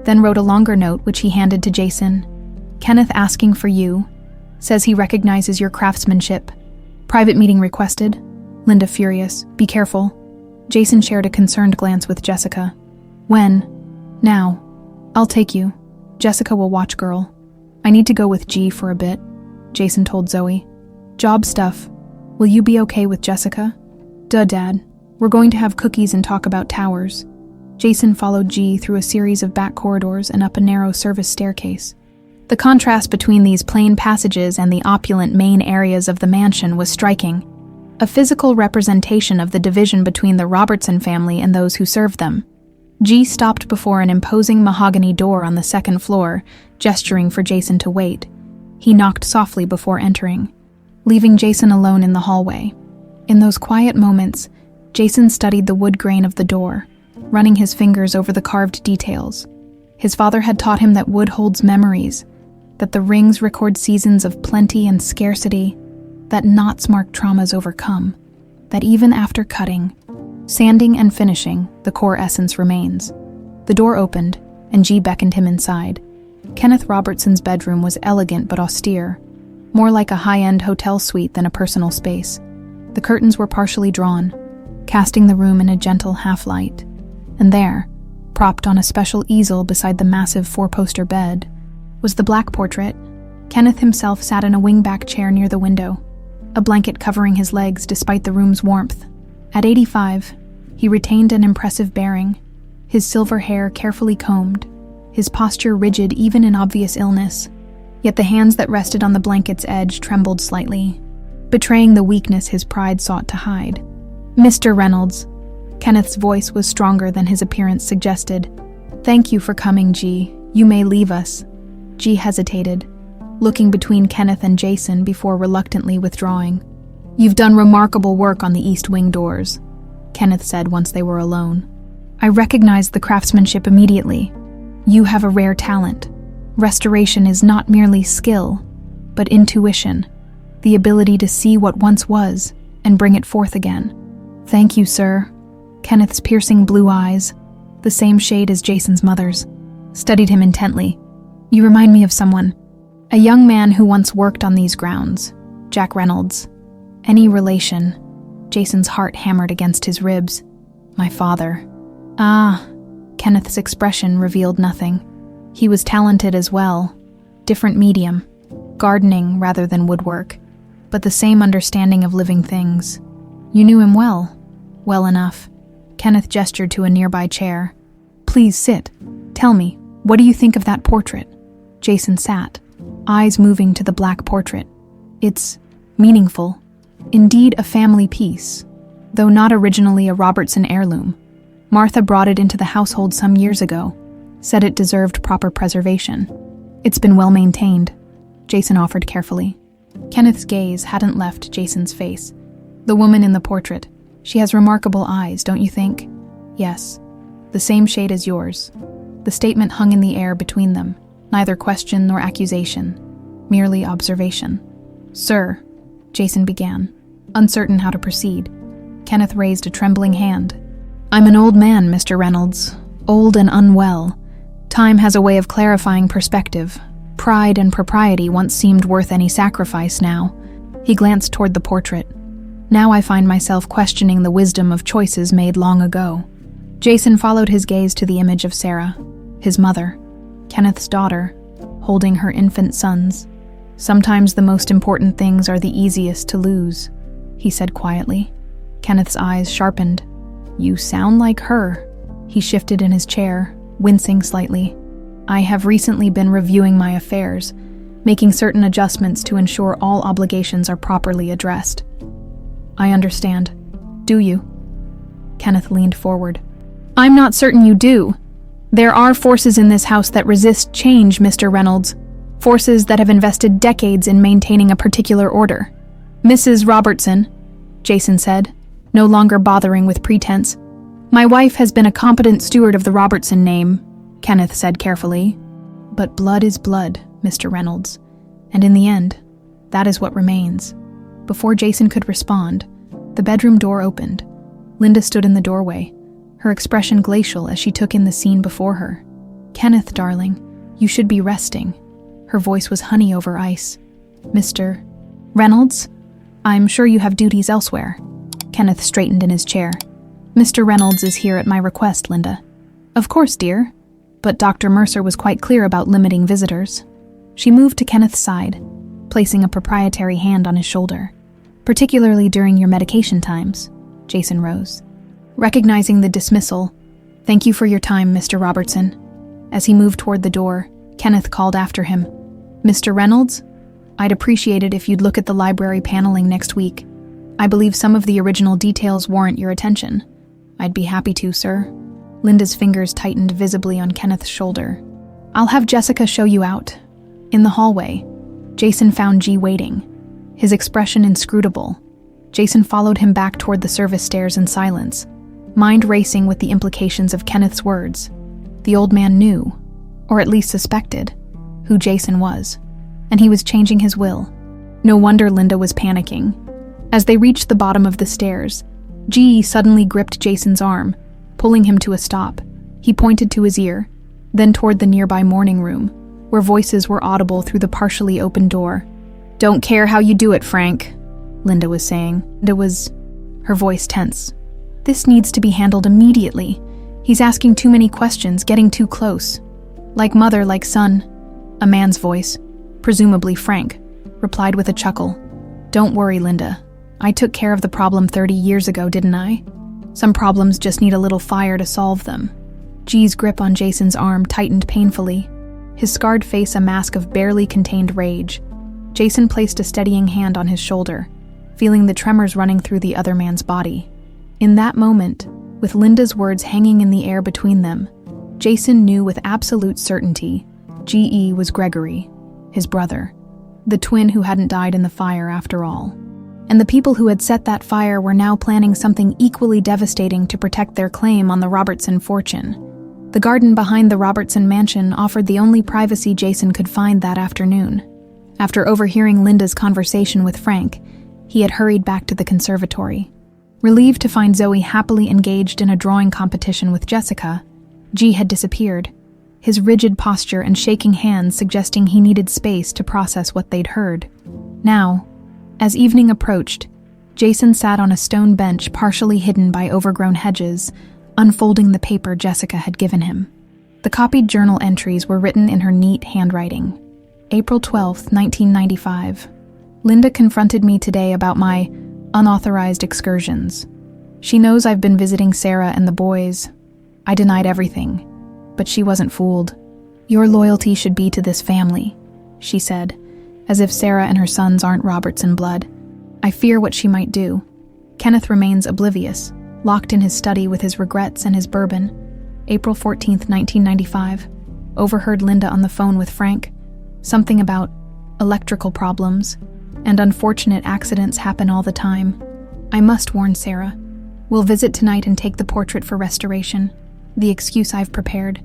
then wrote a longer note which he handed to Jason. "Kenneth asking for you. Says he recognizes your craftsmanship. Private meeting requested." Linda furious. "Be careful." Jason shared a concerned glance with Jessica. "When?" "Now. I'll take you. Jessica will watch girl. I need to go with G for a bit," Jason told Zoe. "Job stuff. Will you be okay with Jessica?" "Duh, Dad. We're going to have cookies and talk about towers." Jason followed G through a series of back corridors and up a narrow service staircase. The contrast between these plain passages and the opulent main areas of the mansion was striking, a physical representation of the division between the Robertson family and those who served them. G stopped before an imposing mahogany door on the second floor, gesturing for Jason to wait. He knocked softly before entering, leaving Jason alone in the hallway. In those quiet moments, Jason studied the wood grain of the door, running his fingers over the carved details. His father had taught him that wood holds memories, that the rings record seasons of plenty and scarcity, that knots mark traumas overcome, that even after cutting, sanding and finishing, the core essence remains. The door opened, and G beckoned him inside. Kenneth Robertson's bedroom was elegant but austere, more like a high-end hotel suite than a personal space. The curtains were partially drawn, casting the room in a gentle half-light. And there, propped on a special easel beside the massive four-poster bed, was the black portrait. Kenneth himself sat in a wing-back chair near the window, a blanket covering his legs despite the room's warmth. At 85, he retained an impressive bearing, his silver hair carefully combed, his posture rigid even in obvious illness. Yet the hands that rested on the blanket's edge trembled slightly. betraying the weakness his pride sought to hide. "Mr. Reynolds." Kenneth's voice was stronger than his appearance suggested. "Thank you for coming, G. You may leave us." G hesitated, looking between Kenneth and Jason before reluctantly withdrawing. "You've done remarkable work on the East Wing doors," Kenneth said once they were alone. "I recognized the craftsmanship immediately. You have a rare talent. Restoration is not merely skill, but intuition, the ability to see what once was and bring it forth again." "Thank you, sir." Kenneth's piercing blue eyes, the same shade as Jason's mother's, studied him intently. "You remind me of someone. A young man who once worked on these grounds, Jack Reynolds. Any relation?" Jason's heart hammered against his ribs. "My father." "Ah." Kenneth's expression revealed nothing. He was talented as well. Different medium, gardening rather than woodwork, but the same understanding of living things. "You knew him well." "Well enough." Kenneth gestured to a nearby chair. "Please sit. Tell me, what do you think of that portrait?" Jason sat, eyes moving to the black portrait. "It's meaningful. Indeed a family piece, though not originally a Robertson heirloom. Martha brought it into the household some years ago, said it deserved proper preservation. It's been well maintained," Jason offered carefully. Kenneth's gaze hadn't left Jason's face. "The woman in the portrait, she has remarkable eyes, don't you think?" "Yes, the same shade as yours." The statement hung in the air between them, neither question nor accusation, merely observation. "Sir," Jason began, uncertain how to proceed. Kenneth raised a trembling hand. "I'm an old man, Mr. Reynolds, old and unwell. Time has a way of clarifying perspective. Pride and propriety once seemed worth any sacrifice now." He glanced toward the portrait. "Now I find myself questioning the wisdom of choices made long ago." Jason followed his gaze to the image of Sarah, his mother, Kenneth's daughter, holding her infant sons. "Sometimes the most important things are the easiest to lose," he said quietly. Kenneth's eyes sharpened. "You sound like her." He shifted in his chair, wincing slightly. "I have recently been reviewing my affairs, making certain adjustments to ensure all obligations are properly addressed." "I understand. Do you?" Kenneth leaned forward. "I'm not certain you do. There are forces in this house that resist change, Mr. Reynolds. Forces that have invested decades in maintaining a particular order." "Mrs. Robertson," Jason said, no longer bothering with pretense. "My wife has been a competent steward of the Robertson name," Kenneth said carefully. "But blood is blood, Mr. Reynolds, and in the end, that is what remains." Before Jason could respond, the bedroom door opened. Linda stood in the doorway, her expression glacial as she took in the scene before her. "Kenneth, darling, you should be resting." Her voice was honey over ice. "Mr. Reynolds? I'm sure you have duties elsewhere." Kenneth straightened in his chair. "Mr. Reynolds is here at my request, Linda." "Of course, dear. But Dr. Mercer was quite clear about limiting visitors." She moved to Kenneth's side, placing a proprietary hand on his shoulder. "Particularly during your medication times." Jason rose. Recognizing the dismissal, "Thank you for your time, Mr. Robertson." As he moved toward the door, Kenneth called after him. "Mr. Reynolds, I'd appreciate it if you'd look at the library paneling next week. I believe some of the original details warrant your attention." "I'd be happy to, sir." Linda's fingers tightened visibly on Kenneth's shoulder. "I'll have Jessica show you out." In the hallway, Jason found G waiting, his expression inscrutable. Jason followed him back toward the service stairs in silence, mind racing with the implications of Kenneth's words. The old man knew, or at least suspected, who Jason was, and he was changing his will. No wonder Linda was panicking. As they reached the bottom of the stairs, G suddenly gripped Jason's arm, pulling him to a stop. He pointed to his ear, then toward the nearby morning room, where voices were audible through the partially open door. "Don't care how you do it, Frank," Linda was saying. Her voice tense. "This needs to be handled immediately. He's asking too many questions, getting too close." "Like mother, like son," a man's voice, presumably Frank, replied with a chuckle. "Don't worry, Linda. I took care of the problem 30 years ago, didn't I? Some problems just need a little fire to solve them." G's grip on Jason's arm tightened painfully, his scarred face a mask of barely contained rage. Jason placed a steadying hand on his shoulder. feeling the tremors running through the other man's body. In that moment, with Linda's words hanging in the air between them, Jason knew with absolute certainty GE was Gregory, his brother, the twin who hadn't died in the fire after all. And the people who had set that fire were now planning something equally devastating to protect their claim on the Robertson fortune. The garden behind the Robertson mansion offered the only privacy Jason could find that afternoon. After overhearing Linda's conversation with Frank, he had hurried back to the conservatory. Relieved to find Zoe happily engaged in a drawing competition with Jessica, G had disappeared, his rigid posture and shaking hands suggesting he needed space to process what they'd heard. Now, as evening approached, Jason sat on a stone bench partially hidden by overgrown hedges, unfolding the paper Jessica had given him. The copied journal entries were written in her neat handwriting. April 12, 1995. Linda confronted me today about my unauthorized excursions. She knows I've been visiting Sarah and the boys. I denied everything, but she wasn't fooled. Your loyalty should be to this family, she said, as if Sarah and her sons aren't Robertson blood. I fear what she might do. Kenneth remains oblivious, locked in his study with his regrets and his bourbon. April 14, 1995. Overheard Linda on the phone with Frank. Something about electrical problems, and unfortunate accidents happen all the time. I must warn Sarah. We'll visit tonight and take the portrait for restoration. The excuse I've prepared.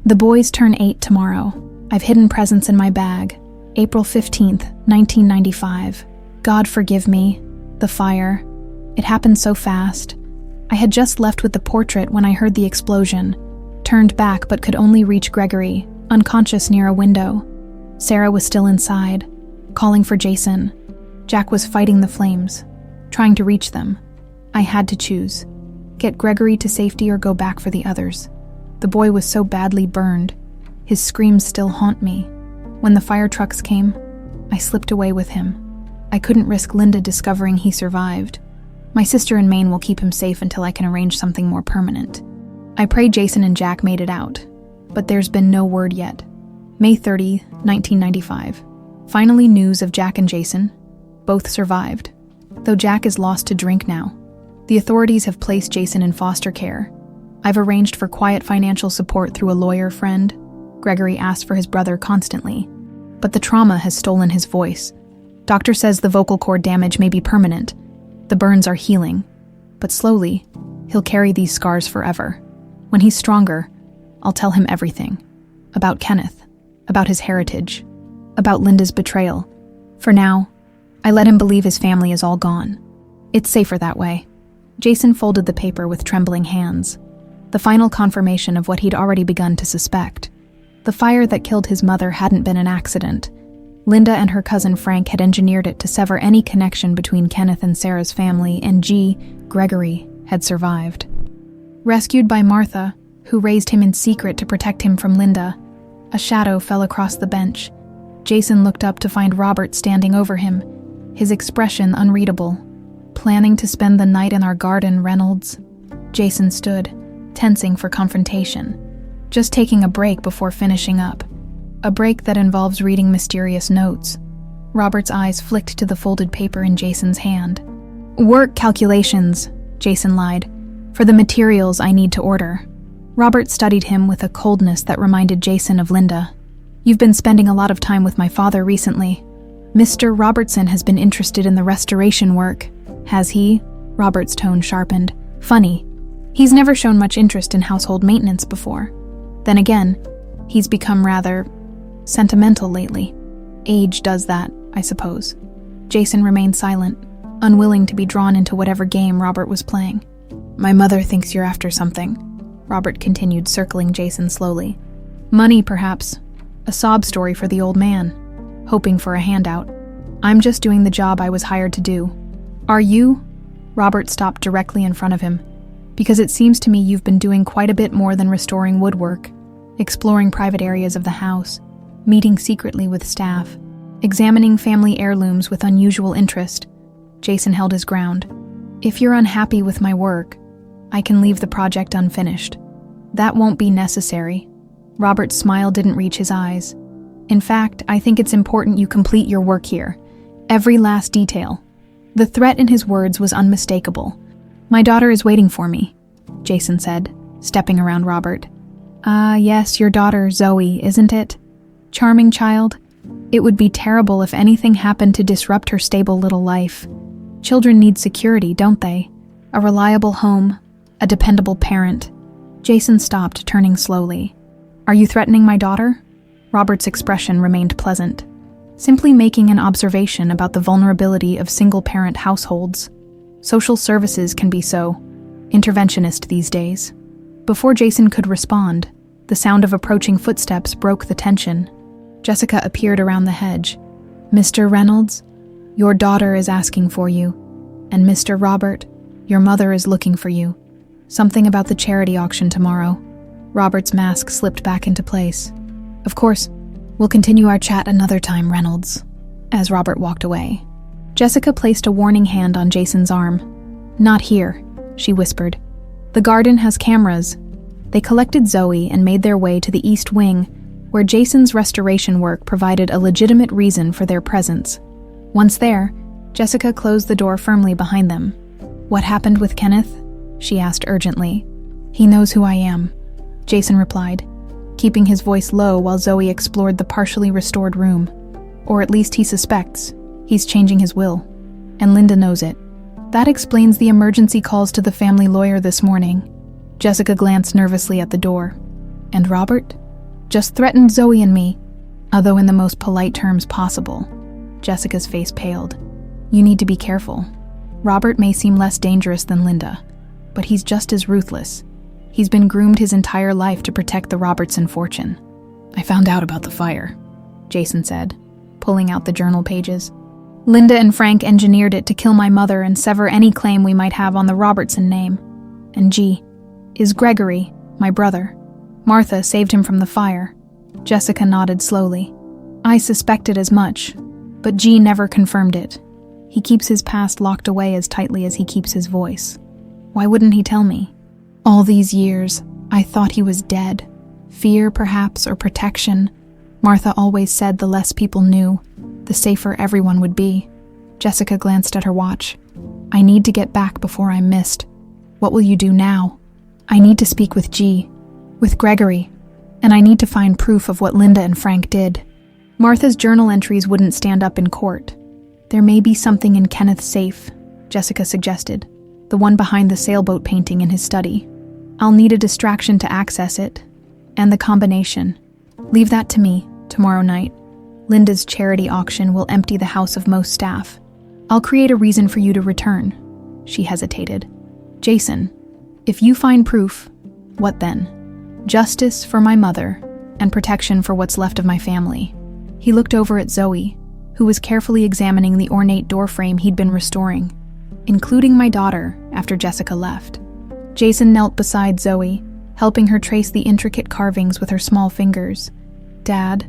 The boys turn 8 tomorrow. I've hidden presents in my bag. April 15th, 1995. God forgive me. The fire. It happened so fast. I had just left with the portrait when I heard the explosion. Turned back but could only reach Gregory, unconscious near a window. Sarah was still inside, calling for Jason. Jack was fighting the flames, trying to reach them. I had to choose. Get Gregory to safety or go back for the others. The boy was so badly burned. His screams still haunt me. When the fire trucks came, I slipped away with him. I couldn't risk Linda discovering he survived. My sister in Maine will keep him safe until I can arrange something more permanent. I pray Jason and Jack made it out, but there's been no word yet. May 30, 1995. Finally news of Jack and Jason. Both survived, though Jack is lost to drink now. The authorities have placed Jason in foster care. I've arranged for quiet financial support through a lawyer friend. Gregory asks for his brother constantly, but the trauma has stolen his voice. Doctor says the vocal cord damage may be permanent. The burns are healing, but slowly, he'll carry these scars forever. When he's stronger, I'll tell him everything. About Kenneth, about his heritage, about Linda's betrayal. For now, I let him believe his family is all gone. It's safer that way. Jason folded the paper with trembling hands. The final confirmation of what he'd already begun to suspect. The fire that killed his mother hadn't been an accident. Linda and her cousin Frank had engineered it to sever any connection between Kenneth and Sarah's family, and Gregory, had survived. Rescued by Martha, who raised him in secret to protect him from Linda, a shadow fell across the bench. Jason looked up to find Robert standing over him, his expression unreadable. Planning to spend the night in our garden, Reynolds? Jason stood, tensing for confrontation. Just taking a break before finishing up. A break that involves reading mysterious notes. Robert's eyes flicked to the folded paper in Jason's hand. Work calculations, Jason lied, for the materials I need to order. Robert studied him with a coldness that reminded Jason of Linda. You've been spending a lot of time with my father recently. Mr. Robertson has been interested in the restoration work. Has he? Robert's tone sharpened. Funny. He's never shown much interest in household maintenance before. Then again, he's become rather sentimental lately. Age does that, I suppose. Jason remained silent, unwilling to be drawn into whatever game Robert was playing. My mother thinks you're after something, Robert continued, circling Jason slowly. Money, perhaps. A sob story for the old man. Hoping for a handout. I'm just doing the job I was hired to do. Are you? Robert stopped directly in front of him. Because it seems to me you've been doing quite a bit more than restoring woodwork, exploring private areas of the house, meeting secretly with staff, examining family heirlooms with unusual interest. Jason held his ground. If you're unhappy with my work, I can leave the project unfinished. That won't be necessary. Robert's smile didn't reach his eyes. In fact, I think it's important you complete your work here. Every last detail. The threat in his words was unmistakable. "My daughter is waiting for me," Jason said, stepping around Robert. Yes, your daughter, Zoe, isn't it? Charming child. It would be terrible if anything happened to disrupt her stable little life. Children need security, don't they? A reliable home, a dependable parent." Jason stopped, turning slowly. "Are you threatening my daughter?" Robert's expression remained pleasant. "Simply making an observation about the vulnerability of single-parent households. Social services can be so interventionist these days." Before Jason could respond, the sound of approaching footsteps broke the tension. Jessica appeared around the hedge. "Mr. Reynolds, your daughter is asking for you. And Mr. Robert, your mother is looking for you. Something about the charity auction tomorrow." Robert's mask slipped back into place. "Of course, we'll continue our chat another time, Reynolds." As Robert walked away, Jessica placed a warning hand on Jason's arm. "Not here," she whispered. "The garden has cameras." They collected Zoe and made their way to the East Wing, where Jason's restoration work provided a legitimate reason for their presence. Once there, Jessica closed the door firmly behind them. "What happened with Kenneth?" she asked urgently. "He knows who I am," Jason replied, keeping his voice low while Zoe explored the partially restored room. "Or at least he suspects. He's changing his will. And Linda knows it. That explains the emergency calls to the family lawyer this morning." Jessica glanced nervously at the door. "And Robert? Just threatened Zoe and me, although in the most polite terms possible." Jessica's face paled. "You need to be careful. Robert may seem less dangerous than Linda, but he's just as ruthless. He's been groomed his entire life to protect the Robertson fortune." "I found out about the fire," Jason said, pulling out the journal pages. "Linda and Frank engineered it to kill my mother and sever any claim we might have on the Robertson name. And G is Gregory, my brother. Martha saved him from the fire." Jessica nodded slowly. "I suspected as much, but G never confirmed it. He keeps his past locked away as tightly as he keeps his voice. Why wouldn't he tell me? All these years, I thought he was dead. Fear, perhaps, or protection. Martha always said the less people knew, the safer everyone would be." Jessica glanced at her watch. "I need to get back before I'm missed. What will you do now?" "I need to speak with G, with Gregory, and I need to find proof of what Linda and Frank did. Martha's journal entries wouldn't stand up in court. There may be something in Kenneth's safe," Jessica suggested, "the one behind the sailboat painting in his study. I'll need a distraction to access it, and the combination. Leave that to me, tomorrow night. Linda's charity auction will empty the house of most staff. I'll create a reason for you to return." She hesitated. "Jason, if you find proof, what then? Justice for my mother, and protection for what's left of my family." He looked over at Zoe, who was carefully examining the ornate doorframe he'd been restoring, "including my daughter," after Jessica left. Jason knelt beside Zoe, helping her trace the intricate carvings with her small fingers. "Dad,"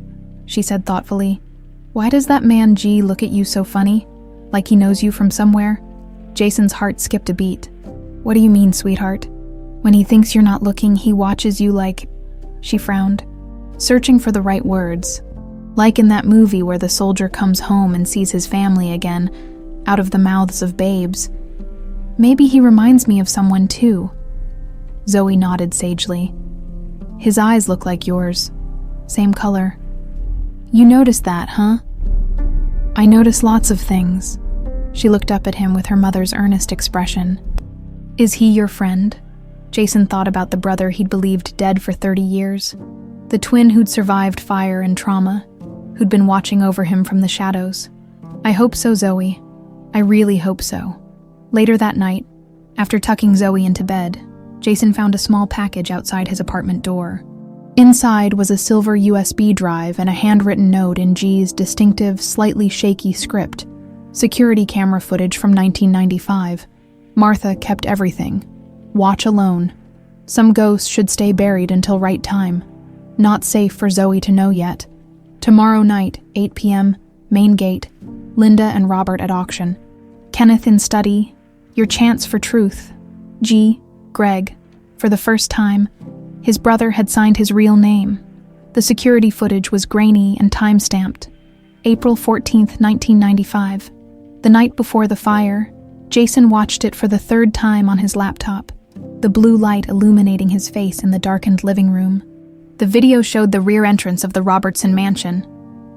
she said thoughtfully, "why does that man G look at you so funny? Like he knows you from somewhere?" Jason's heart skipped a beat. "What do you mean, sweetheart? When he thinks you're not looking, he watches you like..." She frowned, searching for the right words. "Like in that movie where the soldier comes home and sees his family again, out of the mouths of babes. Maybe he reminds me of someone too." Zoe nodded sagely. "His eyes look like yours. Same color." "You noticed that, huh?" "I notice lots of things." She looked up at him with her mother's earnest expression. "Is he your friend?" Jason thought about the brother he'd believed dead for 30 years. The twin who'd survived fire and trauma, who'd been watching over him from the shadows. "I hope so, Zoe. I really hope so." Later that night, after tucking Zoe into bed, Jason found a small package outside his apartment door. Inside was a silver USB drive and a handwritten note in G's distinctive, slightly shaky script. Security camera footage from 1995. Martha kept everything. Watch alone. Some ghosts should stay buried until right time. Not safe for Zoe to know yet. Tomorrow night, 8 p.m., main gate. Linda and Robert at auction. Kenneth in study. Your chance for truth. G. Greg. For the first time, his brother had signed his real name. The security footage was grainy and time-stamped. April 14th, 1995. The night before the fire, Jason watched it for the third time on his laptop, the blue light illuminating his face in the darkened living room. The video showed the rear entrance of the Robertson mansion.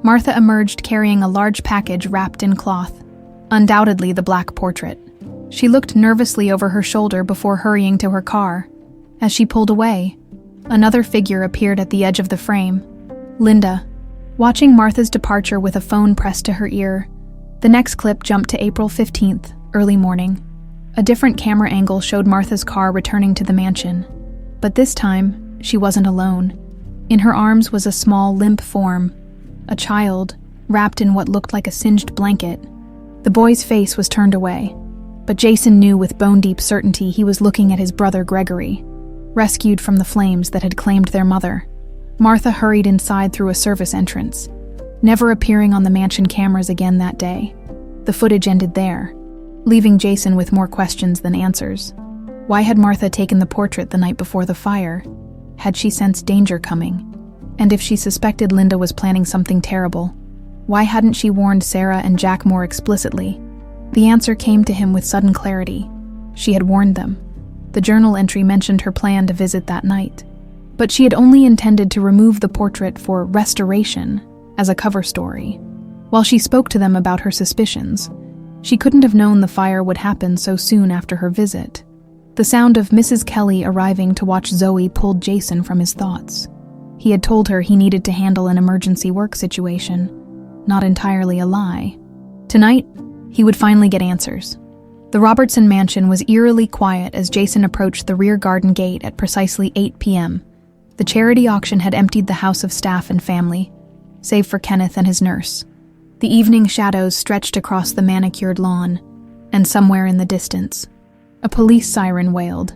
Martha emerged carrying a large package wrapped in cloth, undoubtedly the black portrait. She looked nervously over her shoulder before hurrying to her car. As she pulled away, another figure appeared at the edge of the frame, Linda, watching Martha's departure with a phone pressed to her ear. The next clip jumped to April 15th, early morning. A different camera angle showed Martha's car returning to the mansion. But this time, she wasn't alone. In her arms was a small, limp form, a child, wrapped in what looked like a singed blanket. The boy's face was turned away, but Jason knew with bone-deep certainty he was looking at his brother Gregory, rescued from the flames that had claimed their mother. Martha hurried inside through a service entrance, never appearing on the mansion cameras again that day. The footage ended there, leaving Jason with more questions than answers. Why had Martha taken the portrait the night before the fire? Had she sensed danger coming? And if she suspected Linda was planning something terrible, why hadn't she warned Sarah and Jack more explicitly? The answer came to him with sudden clarity. She had warned them. The journal entry mentioned her plan to visit that night. But she had only intended to remove the portrait for restoration, as a cover story. While she spoke to them about her suspicions, she couldn't have known the fire would happen so soon after her visit. The sound of Mrs. Kelly arriving to watch Zoe pulled Jason from his thoughts. He had told her he needed to handle an emergency work situation, not entirely a lie. Tonight, he would finally get answers. The Robertson mansion was eerily quiet as Jason approached the rear garden gate at precisely 8 p.m. The charity auction had emptied the house of staff and family, save for Kenneth and his nurse. The evening shadows stretched across the manicured lawn, and somewhere in the distance, a police siren wailed,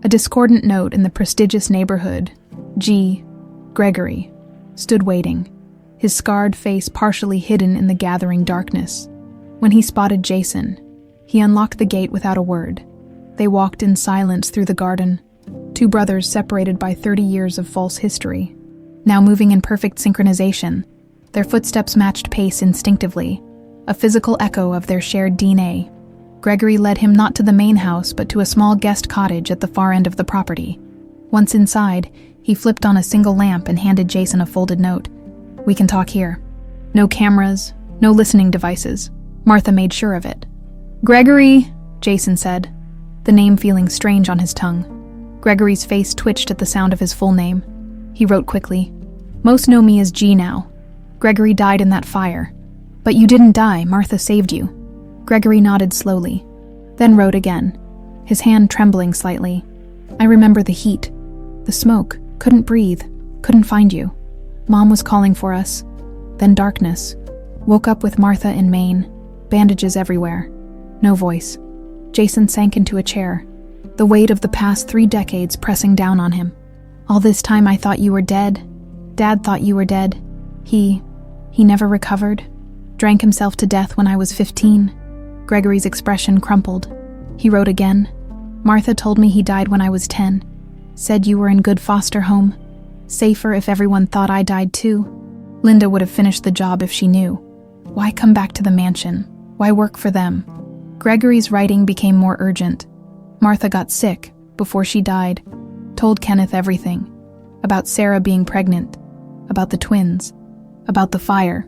a discordant note in the prestigious neighborhood. Gregory stood waiting, his scarred face partially hidden in the gathering darkness. When he spotted Jason, he unlocked the gate without a word. They walked in silence through the garden, two brothers separated by 30 years of false history. Now moving in perfect synchronization, their footsteps matched pace instinctively, a physical echo of their shared DNA. Gregory led him not to the main house, but to a small guest cottage at the far end of the property. Once inside, he flipped on a single lamp and handed Jason a folded note. "We can talk here. No cameras, no listening devices." Martha made sure of it. "Gregory," Jason said, the name feeling strange on his tongue. Gregory's face twitched at the sound of his full name. He wrote quickly, "Most know me as G now. Gregory died in that fire. But you didn't die, Martha saved you." Gregory nodded slowly, then wrote again, his hand trembling slightly. "I remember the heat, the smoke, couldn't breathe, couldn't find you. Mom was calling for us. Then darkness. Woke up with Martha in Maine, bandages everywhere. No voice." Jason sank into a chair, the weight of the past 3 decades pressing down on him. "All this time I thought you were dead. Dad thought you were dead. He never recovered. Drank himself to death when I was 15. Gregory's expression crumpled. He wrote again. "Martha told me he died when I was 10. Said you were in good foster home. Safer if everyone thought I died too. Linda would have finished the job if she knew. Why come back to the mansion? Why work for them?" Gregory's writing became more urgent. Martha got sick before she died. Told Kenneth everything. About Sarah being pregnant. About the twins. About the fire.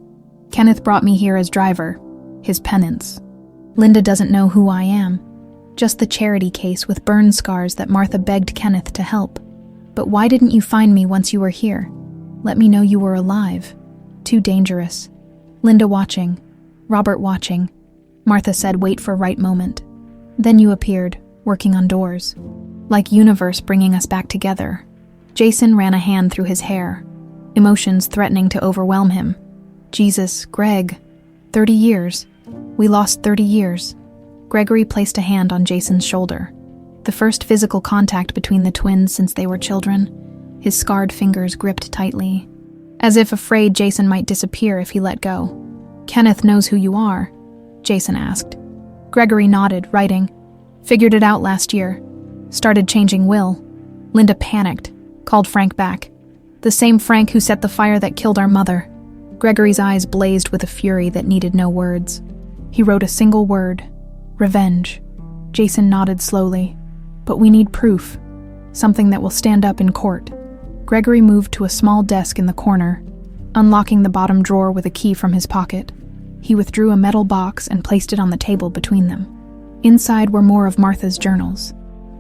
Kenneth brought me here as driver. His penance. Linda doesn't know who I am. Just the charity case with burn scars that Martha begged Kenneth to help. But why didn't you find me once you were here? Let me know you were alive. Too dangerous. Linda watching. Robert watching. Martha said wait for right moment. Then you appeared, working on doors. Like universe bringing us back together. Jason ran a hand through his hair, emotions threatening to overwhelm him. Jesus, Greg. 30 years. We lost 30 years. Gregory placed a hand on Jason's shoulder. The first physical contact between the twins since they were children. His scarred fingers gripped tightly, as if afraid Jason might disappear if he let go. "Kenneth knows who you are?" Jason asked. Gregory nodded, writing. "Figured it out last year. Started changing will." Linda panicked, called Frank back. "The same Frank who set the fire that killed our mother." Gregory's eyes blazed with a fury that needed no words. He wrote a single word: revenge. Jason nodded slowly. But we need proof. Something that will stand up in court. Gregory moved to a small desk in the corner, unlocking the bottom drawer with a key from his pocket. He withdrew a metal box and placed it on the table between them. Inside were more of Martha's journals,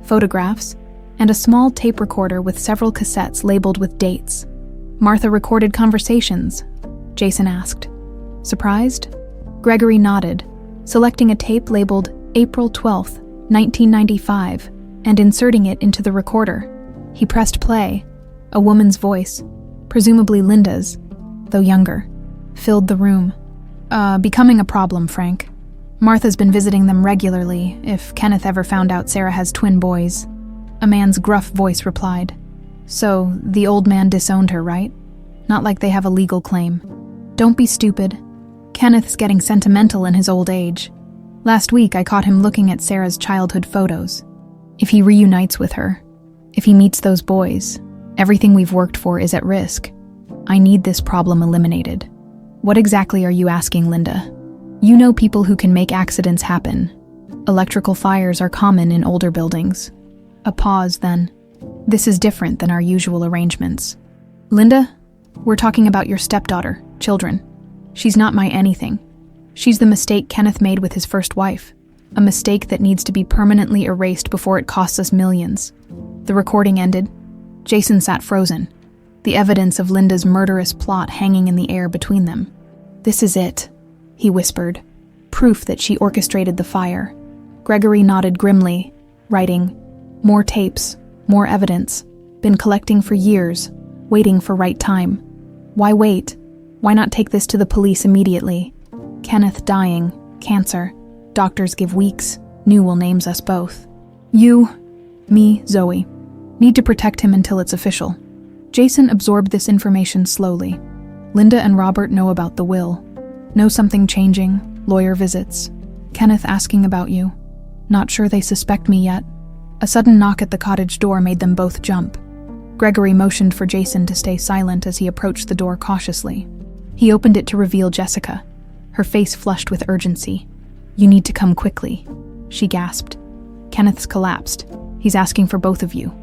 photographs, and a small tape recorder with several cassettes labeled with dates. Martha recorded conversations, Jason asked. Surprised? Gregory nodded, selecting a tape labeled April 12th, 1995, and inserting it into the recorder. He pressed play. A woman's voice, presumably Linda's, though younger, filled the room. Becoming a problem, Frank. Martha's been visiting them regularly, if Kenneth ever found out Sarah has twin boys. A man's gruff voice replied. So, the old man disowned her, right? Not like they have a legal claim. Don't be stupid. Kenneth's getting sentimental in his old age. Last week I caught him looking at Sarah's childhood photos. If he reunites with her, if he meets those boys, everything we've worked for is at risk. I need this problem eliminated. What exactly are you asking, Linda? You know people who can make accidents happen. Electrical fires are common in older buildings. A pause, then. This is different than our usual arrangements. Linda, we're talking about your stepdaughter, children. She's not my anything. She's the mistake Kenneth made with his first wife. A mistake that needs to be permanently erased before it costs us millions. The recording ended. Jason sat frozen, the evidence of Linda's murderous plot hanging in the air between them. This is it, he whispered. Proof that she orchestrated the fire. Gregory nodded grimly, writing, more tapes, more evidence. Been collecting for years, waiting for right time. Why wait? Why not take this to the police immediately? Kenneth dying, cancer. Doctors give weeks. Newell names us both. You, me, Zoe. Need to protect him until it's official. Jason absorbed this information slowly. Linda and Robert know about the will. Know something changing, lawyer visits. Kenneth asking about you. Not sure they suspect me yet. A sudden knock at the cottage door made them both jump. Gregory motioned for Jason to stay silent as he approached the door cautiously. He opened it to reveal Jessica, her face flushed with urgency. You need to come quickly, she gasped. Kenneth's collapsed. He's asking for both of you.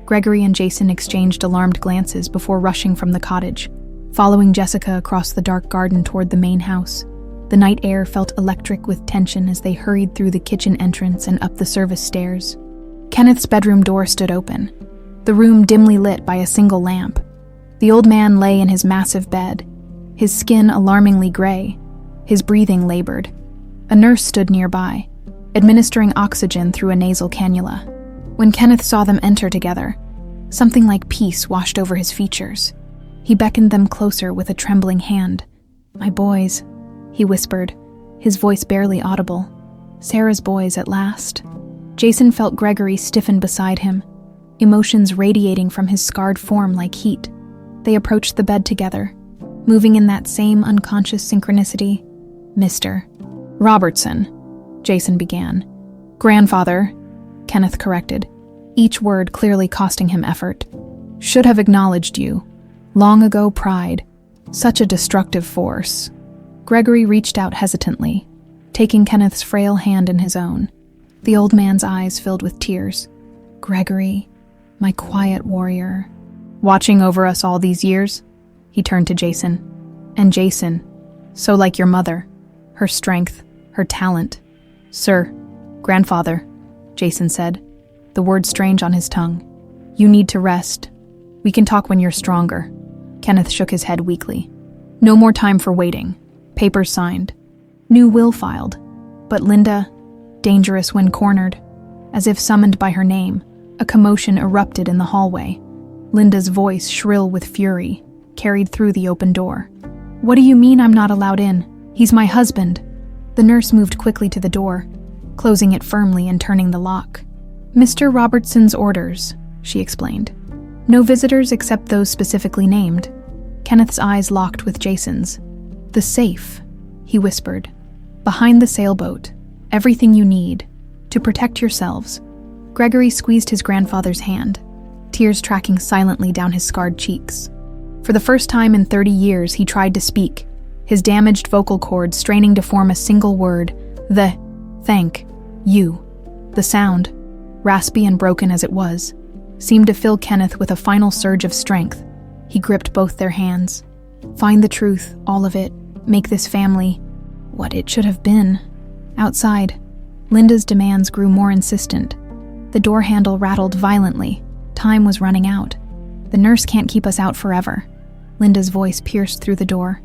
Gregory and Jason exchanged alarmed glances before rushing from the cottage, following Jessica across the dark garden toward the main house. The night air felt electric with tension as they hurried through the kitchen entrance and up the service stairs. Kenneth's bedroom door stood open, the room dimly lit by a single lamp. The old man lay in his massive bed, his skin alarmingly gray, his breathing labored. A nurse stood nearby, administering oxygen through a nasal cannula. When Kenneth saw them enter together, something like peace washed over his features. He beckoned them closer with a trembling hand. My boys, he whispered, his voice barely audible. Sarah's boys at last. Jason felt Gregory stiffen beside him, emotions radiating from his scarred form like heat. They approached the bed together, moving in that same unconscious synchronicity. Mr. Robertson, Jason began. Grandfather, Kenneth corrected, each word clearly costing him effort. Should have acknowledged you. Long ago pride. Such a destructive force. Gregory reached out hesitantly, taking Kenneth's frail hand in his own. The old man's eyes filled with tears. Gregory, my quiet warrior. Watching over us all these years? He turned to Jason. And Jason, so like your mother. Her strength, her talent. Sir, grandfather, Jason said, the word strange on his tongue. You need to rest. We can talk when you're stronger. Kenneth shook his head weakly. No more time for waiting. Papers signed. New will filed. But Linda, dangerous when cornered. As if summoned by her name, a commotion erupted in the hallway. Linda's voice, shrill with fury, carried through the open door. What do you mean I'm not allowed in? He's my husband. The nurse moved quickly to the door, closing it firmly and turning the lock. Mr. Robertson's orders, she explained. No visitors except those specifically named. Kenneth's eyes locked with Jason's. The safe, he whispered. Behind the sailboat. Everything you need. To protect yourselves. Gregory squeezed his grandfather's hand, tears tracking silently down his scarred cheeks. For the first time in 30 years, he tried to speak, his damaged vocal cords straining to form a single word, the thank you. The sound, raspy and broken as it was, seemed to fill Kenneth with a final surge of strength. He gripped both their hands. Find the truth, all of it. Make this family what it should have been. Outside, Linda's demands grew more insistent. The door handle rattled violently. Time was running out. The nurse can't keep us out forever. Linda's voice pierced through the door.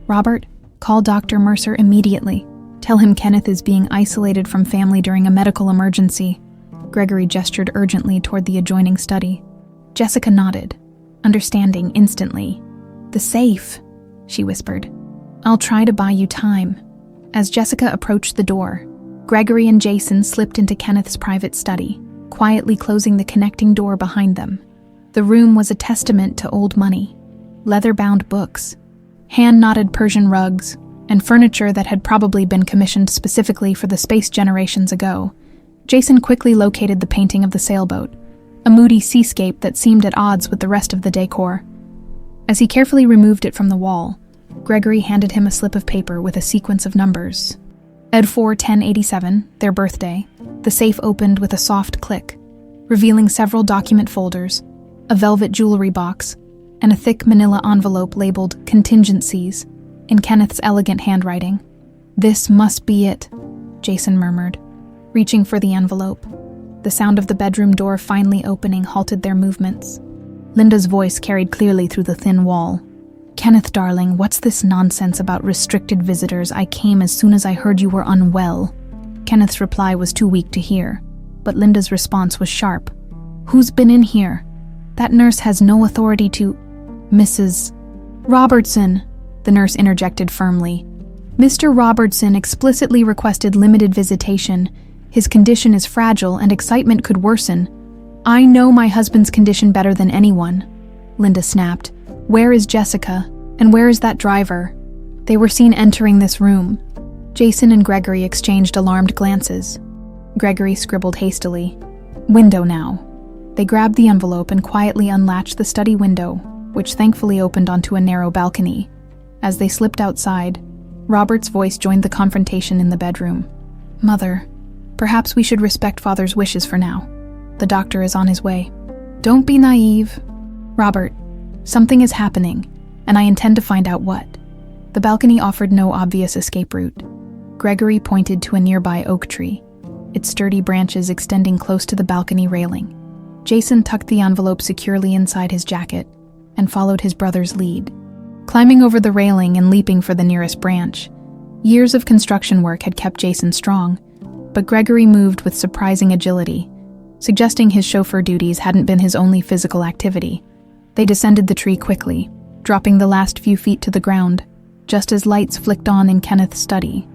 Robert, call Dr. Mercer immediately. Tell him Kenneth is being isolated from family during a medical emergency. Gregory gestured urgently toward the adjoining study. Jessica nodded, understanding instantly. The safe, she whispered. I'll try to buy you time. As Jessica approached the door, Gregory and Jason slipped into Kenneth's private study, quietly closing the connecting door behind them. The room was a testament to old money. Leather-bound books, hand-knotted Persian rugs, and furniture that had probably been commissioned specifically for the space generations ago. Jason quickly located the painting of the sailboat, a moody seascape that seemed at odds with the rest of the decor. As he carefully removed it from the wall, Gregory handed him a slip of paper with a sequence of numbers. Ed 4-1087, their birthday. The safe opened with a soft click, revealing several document folders, a velvet jewelry box, and a thick manila envelope labeled Contingencies in Kenneth's elegant handwriting. This must be it, Jason murmured, reaching for the envelope. The sound of the bedroom door finally opening halted their movements. Linda's voice carried clearly through the thin wall. Kenneth, darling, what's this nonsense about restricted visitors? I came as soon as I heard you were unwell. Kenneth's reply was too weak to hear, but Linda's response was sharp. Who's been in here? That nurse has no authority to... Mrs. Robertson, the nurse interjected firmly. Mr. Robertson explicitly requested limited visitation. His condition is fragile and excitement could worsen. I know my husband's condition better than anyone, Linda snapped. Where is Jessica? And where is that driver? They were seen entering this room. Jason and Gregory exchanged alarmed glances. Gregory scribbled hastily. Window now. They grabbed the envelope and quietly unlatched the study window, which thankfully opened onto a narrow balcony. As they slipped outside, Robert's voice joined the confrontation in the bedroom. Mother, perhaps we should respect Father's wishes for now. The doctor is on his way. Don't be naive. Robert, something is happening, and I intend to find out what. The balcony offered no obvious escape route. Gregory pointed to a nearby oak tree, its sturdy branches extending close to the balcony railing. Jason tucked the envelope securely inside his jacket and followed his brother's lead, climbing over the railing and leaping for the nearest branch. Years of construction work had kept Jason strong, but Gregory moved with surprising agility, suggesting his chauffeur duties hadn't been his only physical activity. They descended the tree quickly, dropping the last few feet to the ground, just as lights flicked on in Kenneth's study.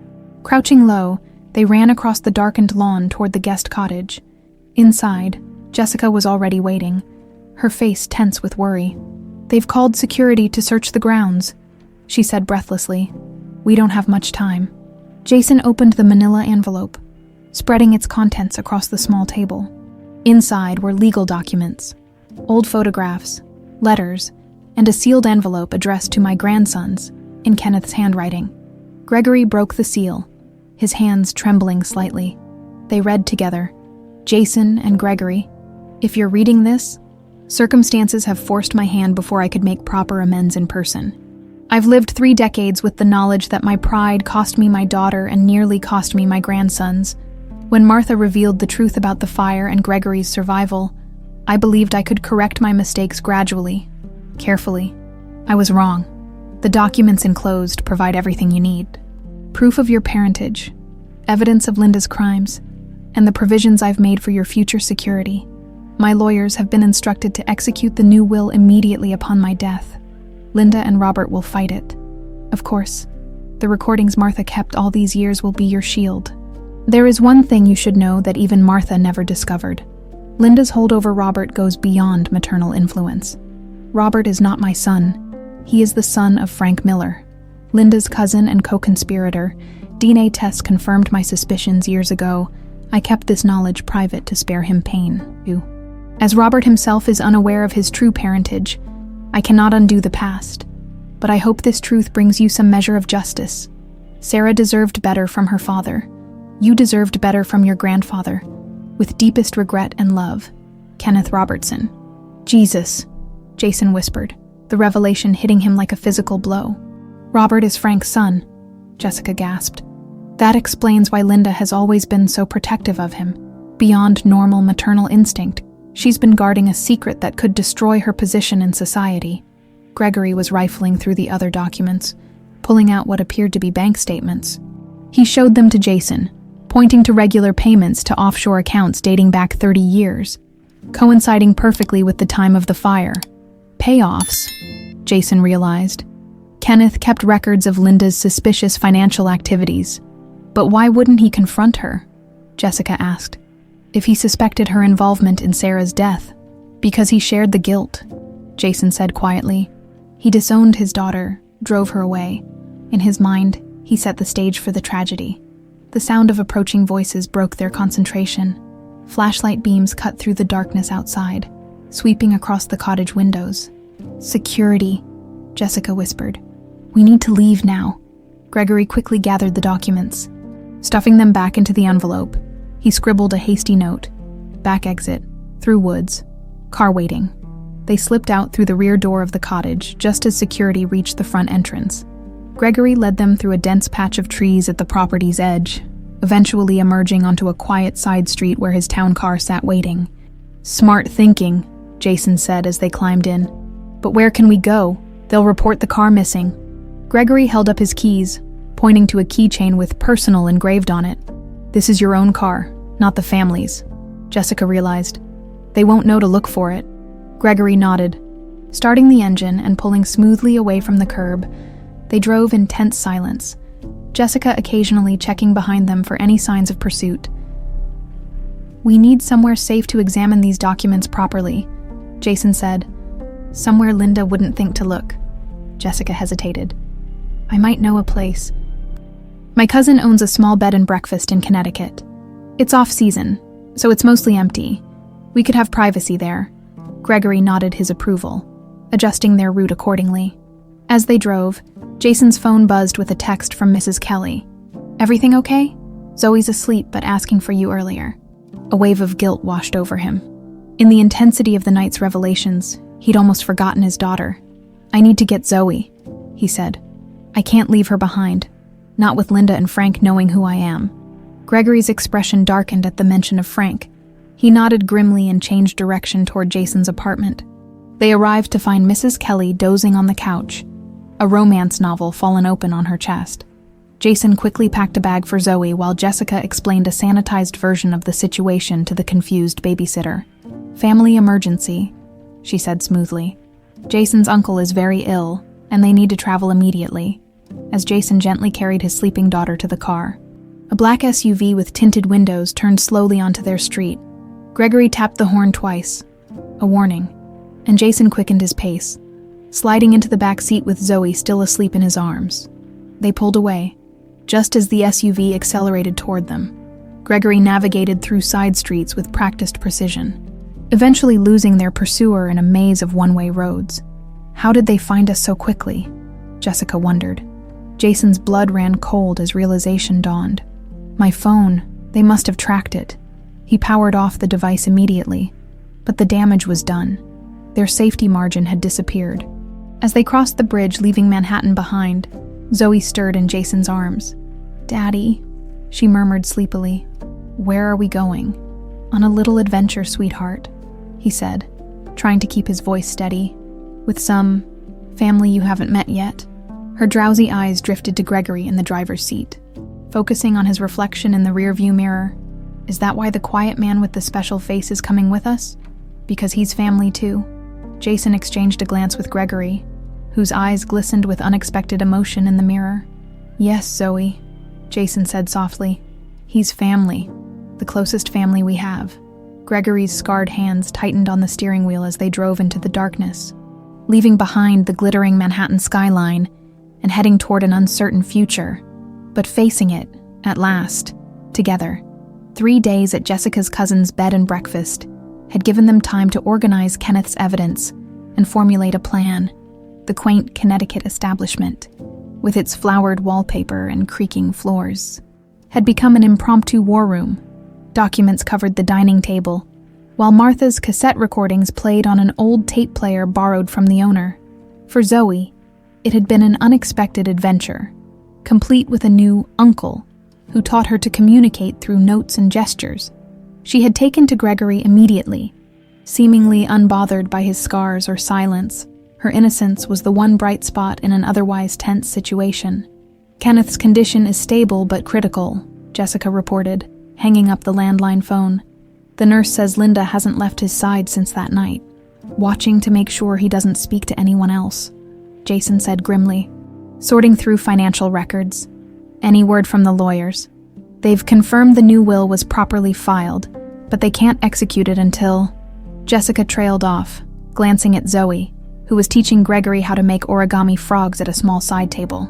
Crouching low, they ran across the darkened lawn toward the guest cottage. Inside, Jessica was already waiting, her face tense with worry. They've called security to search the grounds, she said breathlessly. We don't have much time. Jason opened the manila envelope, spreading its contents across the small table. Inside were legal documents, old photographs, letters, and a sealed envelope addressed to my grandsons in Kenneth's handwriting. Gregory broke the seal, his hands trembling slightly. They read together. Jason and Gregory, if you're reading this, circumstances have forced my hand before I could make proper amends in person. I've lived 3 decades with the knowledge that my pride cost me my daughter and nearly cost me my grandsons. When Martha revealed the truth about the fire and Gregory's survival, I believed I could correct my mistakes gradually, carefully. I was wrong. The documents enclosed provide everything you need. Proof of your parentage, evidence of Linda's crimes, and the provisions I've made for your future security. My lawyers have been instructed to execute the new will immediately upon my death. Linda and Robert will fight it. Of course, the recordings Martha kept all these years will be your shield. There is one thing you should know that even Martha never discovered. Linda's hold over Robert goes beyond maternal influence. Robert is not my son. He is the son of Frank Miller, Linda's cousin and co-conspirator. DNA tests confirmed my suspicions years ago. I kept this knowledge private to spare him pain. As Robert himself is unaware of his true parentage, I cannot undo the past. But I hope this truth brings you some measure of justice. Sarah deserved better from her father. You deserved better from your grandfather. With deepest regret and love, Kenneth Robertson. Jesus, Jason whispered, the revelation hitting him like a physical blow. Robert is Frank's son, Jessica gasped. That explains why Linda has always been so protective of him. Beyond normal maternal instinct, she's been guarding a secret that could destroy her position in society. Gregory was rifling through the other documents, pulling out what appeared to be bank statements. He showed them to Jason, pointing to regular payments to offshore accounts dating back 30 years, coinciding perfectly with the time of the fire. Payoffs, Jason realized. Kenneth kept records of Linda's suspicious financial activities. But why wouldn't he confront her? Jessica asked. If he suspected her involvement in Sarah's death. Because he shared the guilt, Jason said quietly. He disowned his daughter, drove her away. In his mind, he set the stage for the tragedy. The sound of approaching voices broke their concentration. Flashlight beams cut through the darkness outside, sweeping across the cottage windows. Security, Jessica whispered. We need to leave now. Gregory quickly gathered the documents. Stuffing them back into the envelope, he scribbled a hasty note. Back exit, through woods, car waiting. They slipped out through the rear door of the cottage just as security reached the front entrance. Gregory led them through a dense patch of trees at the property's edge, eventually emerging onto a quiet side street where his town car sat waiting. Smart thinking, Jason said as they climbed in. But where can we go? They'll report the car missing. Gregory held up his keys, pointing to a keychain with personal engraved on it. This is your own car, not the family's, Jessica realized. They won't know to look for it. Gregory nodded. Starting the engine and pulling smoothly away from the curb, they drove in tense silence, Jessica occasionally checking behind them for any signs of pursuit. We need somewhere safe to examine these documents properly, Jason said. Somewhere Linda wouldn't think to look. Jessica hesitated. I might know a place. My cousin owns a small bed and breakfast in Connecticut. It's off-season, so it's mostly empty. We could have privacy there. Gregory nodded his approval, adjusting their route accordingly. As they drove, Jason's phone buzzed with a text from Mrs. Kelly. Everything okay? Zoe's asleep but asking for you earlier. A wave of guilt washed over him. In the intensity of the night's revelations, he'd almost forgotten his daughter. I need to get Zoe, he said. I can't leave her behind, not with Linda and Frank knowing who I am. Gregory's expression darkened at the mention of Frank. He nodded grimly and changed direction toward Jason's apartment. They arrived to find Mrs. Kelly dozing on the couch, a romance novel fallen open on her chest. Jason quickly packed a bag for Zoe while Jessica explained a sanitized version of the situation to the confused babysitter. Family emergency, she said smoothly. Jason's uncle is very ill, and they need to travel immediately, as Jason gently carried his sleeping daughter to the car. A black SUV with tinted windows turned slowly onto their street. Gregory tapped the horn twice, a warning, and Jason quickened his pace, sliding into the back seat with Zoe still asleep in his arms. They pulled away, just as the SUV accelerated toward them. Gregory navigated through side streets with practiced precision, eventually losing their pursuer in a maze of one-way roads. How did they find us so quickly? Jessica wondered. Jason's blood ran cold as realization dawned. My phone, they must have tracked it. He powered off the device immediately, but the damage was done. Their safety margin had disappeared. As they crossed the bridge, leaving Manhattan behind, Zoe stirred in Jason's arms. Daddy, she murmured sleepily. Where are we going? On a little adventure, sweetheart, he said, trying to keep his voice steady. With some family you haven't met yet. Her drowsy eyes drifted to Gregory in the driver's seat, focusing on his reflection in the rearview mirror. Is that why the quiet man with the special face is coming with us? Because he's family too? Jason exchanged a glance with Gregory, whose eyes glistened with unexpected emotion in the mirror. Yes, Zoe, Jason said softly. He's family, the closest family we have. Gregory's scarred hands tightened on the steering wheel as they drove into the darkness, leaving behind the glittering Manhattan skyline and heading toward an uncertain future, but facing it, at last, together. 3 days at Jessica's cousin's bed and breakfast had given them time to organize Kenneth's evidence and formulate a plan. the quaint Connecticut establishment, with its flowered wallpaper and creaking floors, had become an impromptu war room. Documents covered the dining table, while Martha's cassette recordings played on an old tape player borrowed from the owner. For Zoe, it had been an unexpected adventure, complete with a new uncle who taught her to communicate through notes and gestures. She had taken to Gregory immediately, seemingly unbothered by his scars or silence. Her innocence was the one bright spot in an otherwise tense situation. "Kenneth's condition is stable but critical," Jessica reported, hanging up the landline phone. "The nurse says Linda hasn't left his side since that night, watching to make sure he doesn't speak to anyone else," Jason said grimly, sorting through financial records. "Any word from the lawyers? They've confirmed the new will was properly filed, but they can't execute it until..." Jessica trailed off, glancing at Zoe, who was teaching Gregory how to make origami frogs at a small side table.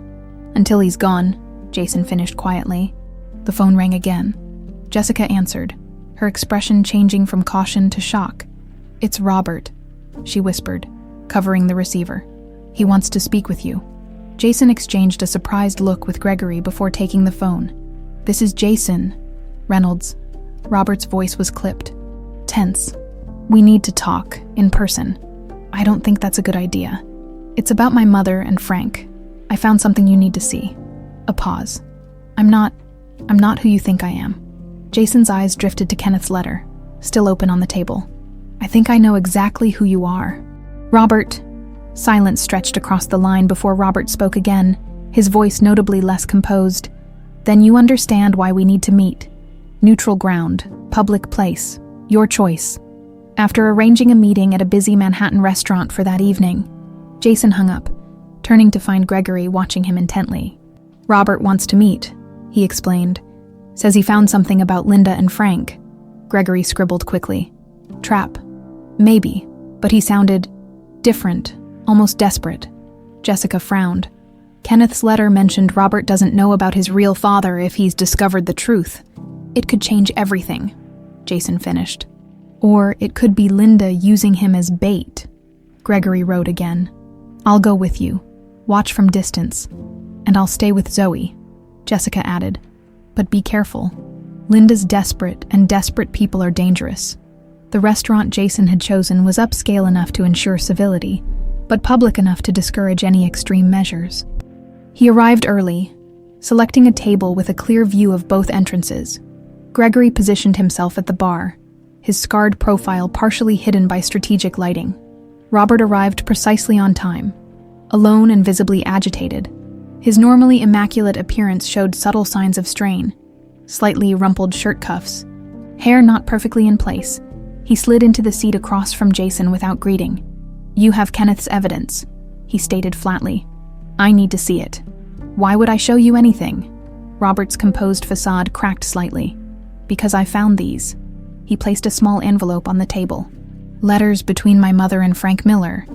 "Until he's gone," Jason finished quietly. The phone rang again. Jessica answered, her expression changing from caution to shock. "It's Robert," she whispered, covering the receiver. "He wants to speak with you." Jason exchanged a surprised look with Gregory before taking the phone. "This is Jason Reynolds." Robert's voice was clipped, tense. "We need to talk, in person." "I don't think that's a good idea. It's about my mother and Frank. I found something you need to see." A pause. I'm not who you think I am." Jason's eyes drifted to Kenneth's letter, still open on the table. "I think I know exactly who you are." "Robert." Silence stretched across the line before Robert spoke again, his voice notably less composed. "Then you understand why we need to meet. Neutral ground, public place, your choice." After arranging a meeting at a busy Manhattan restaurant for that evening, Jason hung up, turning to find Gregory watching him intently. "Robert wants to meet," he explained. "Says he found something about Linda and Frank." Gregory scribbled quickly. "Trap. Maybe," but he sounded different, almost desperate. Jessica frowned. "Kenneth's letter mentioned Robert doesn't know about his real father if he's discovered the truth. It could change everything," Jason finished. "Or it could be Linda using him as bait." Gregory wrote again. "I'll go with you. Watch from distance. And I'll stay with Zoe," Jessica added. "But be careful. Linda's desperate, and desperate people are dangerous." The restaurant Jason had chosen was upscale enough to ensure civility, but public enough to discourage any extreme measures. He arrived early, selecting a table with a clear view of both entrances. Gregory positioned himself at the bar, his scarred profile partially hidden by strategic lighting. Robert arrived precisely on time, alone and visibly agitated. His normally immaculate appearance showed subtle signs of strain, slightly rumpled shirt cuffs, hair not perfectly in place. He slid into the seat across from Jason without greeting. "You have Kenneth's evidence," he stated flatly. "I need to see it." "Why would I show you anything?" Robert's composed facade cracked slightly. "Because I found these." He placed a small envelope on the table. "Letters between my mother and Frank Miller,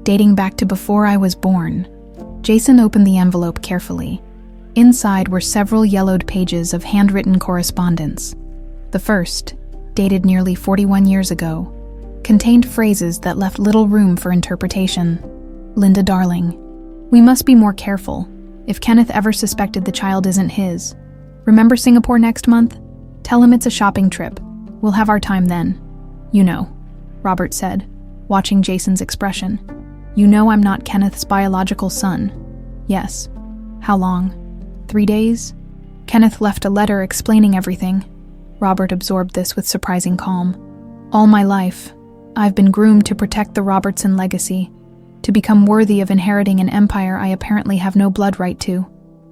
dating back to before I was born." Jason opened the envelope carefully. Inside were several yellowed pages of handwritten correspondence. The first, dated nearly 41 years ago, contained phrases that left little room for interpretation. "Linda darling, we must be more careful. If Kenneth ever suspected the child isn't his. Remember Singapore next month? Tell him it's a shopping trip. We'll have our time then. You know," Robert said, watching Jason's expression. "You know I'm not Kenneth's biological son." "Yes." "How long?" 3 days? Kenneth left a letter explaining everything. Robert absorbed this with surprising calm. "All my life, I've been groomed to protect the Robertson legacy, to become worthy of inheriting an empire I apparently have no blood right to."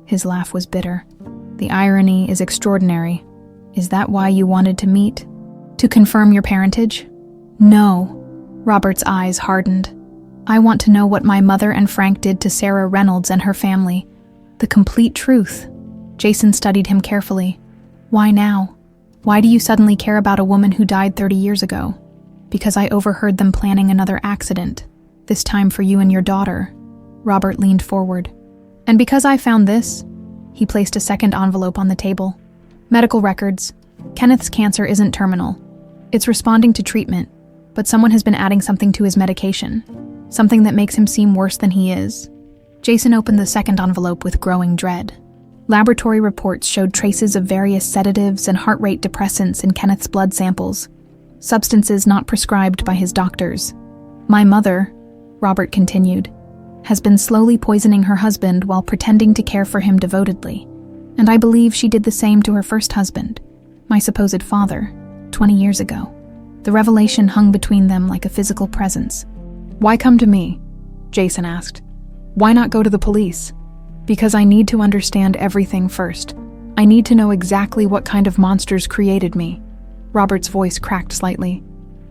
His laugh was bitter. "The irony is extraordinary. Is that why you wanted to meet? To confirm your parentage?" "No." Robert's eyes hardened. "I want to know what my mother and Frank did to Sarah Reynolds and her family. The complete truth." Jason studied him carefully. "Why now? Why do you suddenly care about a woman who died 30 years ago?" "Because I overheard them planning another accident, this time for you and your daughter." Robert leaned forward. "And because I found this," he placed a second envelope on the table. "Medical records. Kenneth's cancer isn't terminal. It's responding to treatment, but someone has been adding something to his medication. something that makes him seem worse than he is. Jason opened the second envelope with growing dread. Laboratory reports showed traces of various sedatives and heart rate depressants in Kenneth's blood samples, substances not prescribed by his doctors. "My mother," Robert continued, "has been slowly poisoning her husband while pretending to care for him devotedly, and I believe she did the same to her first husband, my supposed father, 20 years ago." The revelation hung between them like a physical presence. "Why come to me?" Jason asked. "Why not go to the police?" "Because I need to understand everything first. I need to know exactly what kind of monsters created me." Robert's voice cracked slightly.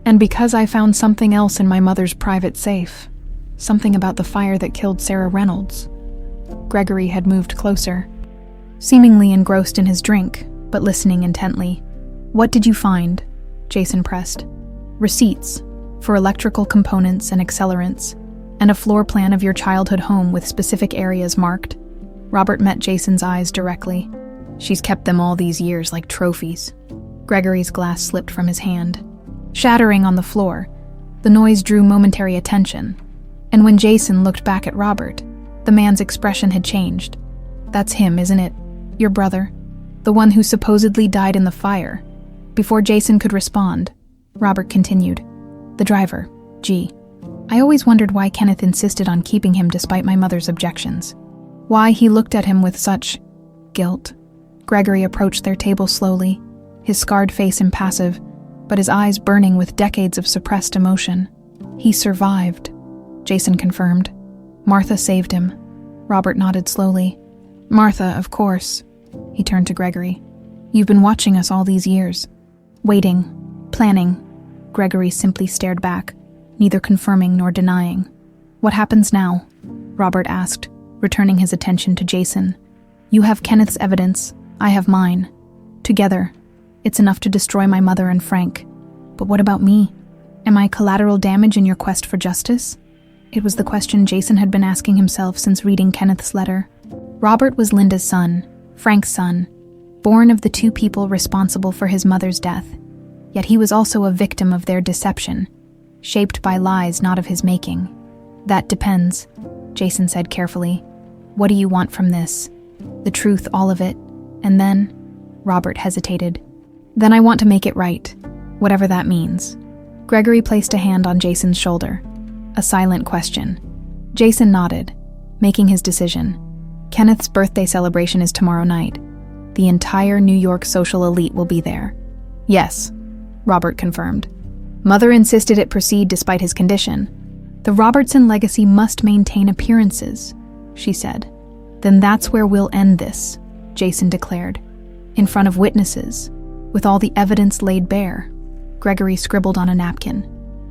"And because I found something else in my mother's private safe. Something about the fire that killed Sarah Reynolds." Gregory had moved closer, seemingly engrossed in his drink, but listening intently. "What did you find?" Jason pressed. "Receipts for electrical components and accelerants, and a floor plan of your childhood home with specific areas marked." Robert met Jason's eyes directly. "She's kept them all these years like trophies." Gregory's glass slipped from his hand, shattering on the floor. The noise drew momentary attention, and when Jason looked back at Robert, the man's expression had changed. "That's him, isn't it? Your brother? The one who supposedly died in the fire?" Before Jason could respond, Robert continued. "The driver, G. I always wondered why Kenneth insisted on keeping him despite my mother's objections. Why he looked at him with such guilt." Gregory approached their table slowly, his scarred face impassive, but his eyes burning with decades of suppressed emotion. "He survived," Jason confirmed. "Martha saved him." Robert nodded slowly. "Martha, of course." He turned to Gregory. "You've been watching us all these years. Waiting, planning." Gregory simply stared back, neither confirming nor denying. "What happens now?" Robert asked, returning his attention to Jason. "You have Kenneth's evidence, I have mine. Together, it's enough to destroy my mother and Frank. But what about me? Am I collateral damage in your quest for justice?" It was the question Jason had been asking himself since reading Kenneth's letter. Robert was Linda's son, Frank's son, born of the two people responsible for his mother's death. Yet he was also a victim of their deception, shaped by lies not of his making. "That depends," Jason said carefully. "What do you want from this? The truth, all of it, and then?" Robert hesitated. "Then I want to make it right, whatever that means." Gregory placed a hand on Jason's shoulder. A silent question. Jason nodded, making his decision. "Kenneth's birthday celebration is tomorrow night. The entire New York social elite will be there." "Yes," Robert confirmed. "Mother insisted it proceed despite his condition. The Robertson legacy must maintain appearances," she said. "Then that's where we'll end this," Jason declared. "In front of witnesses, with all the evidence laid bare." Gregory scribbled on a napkin.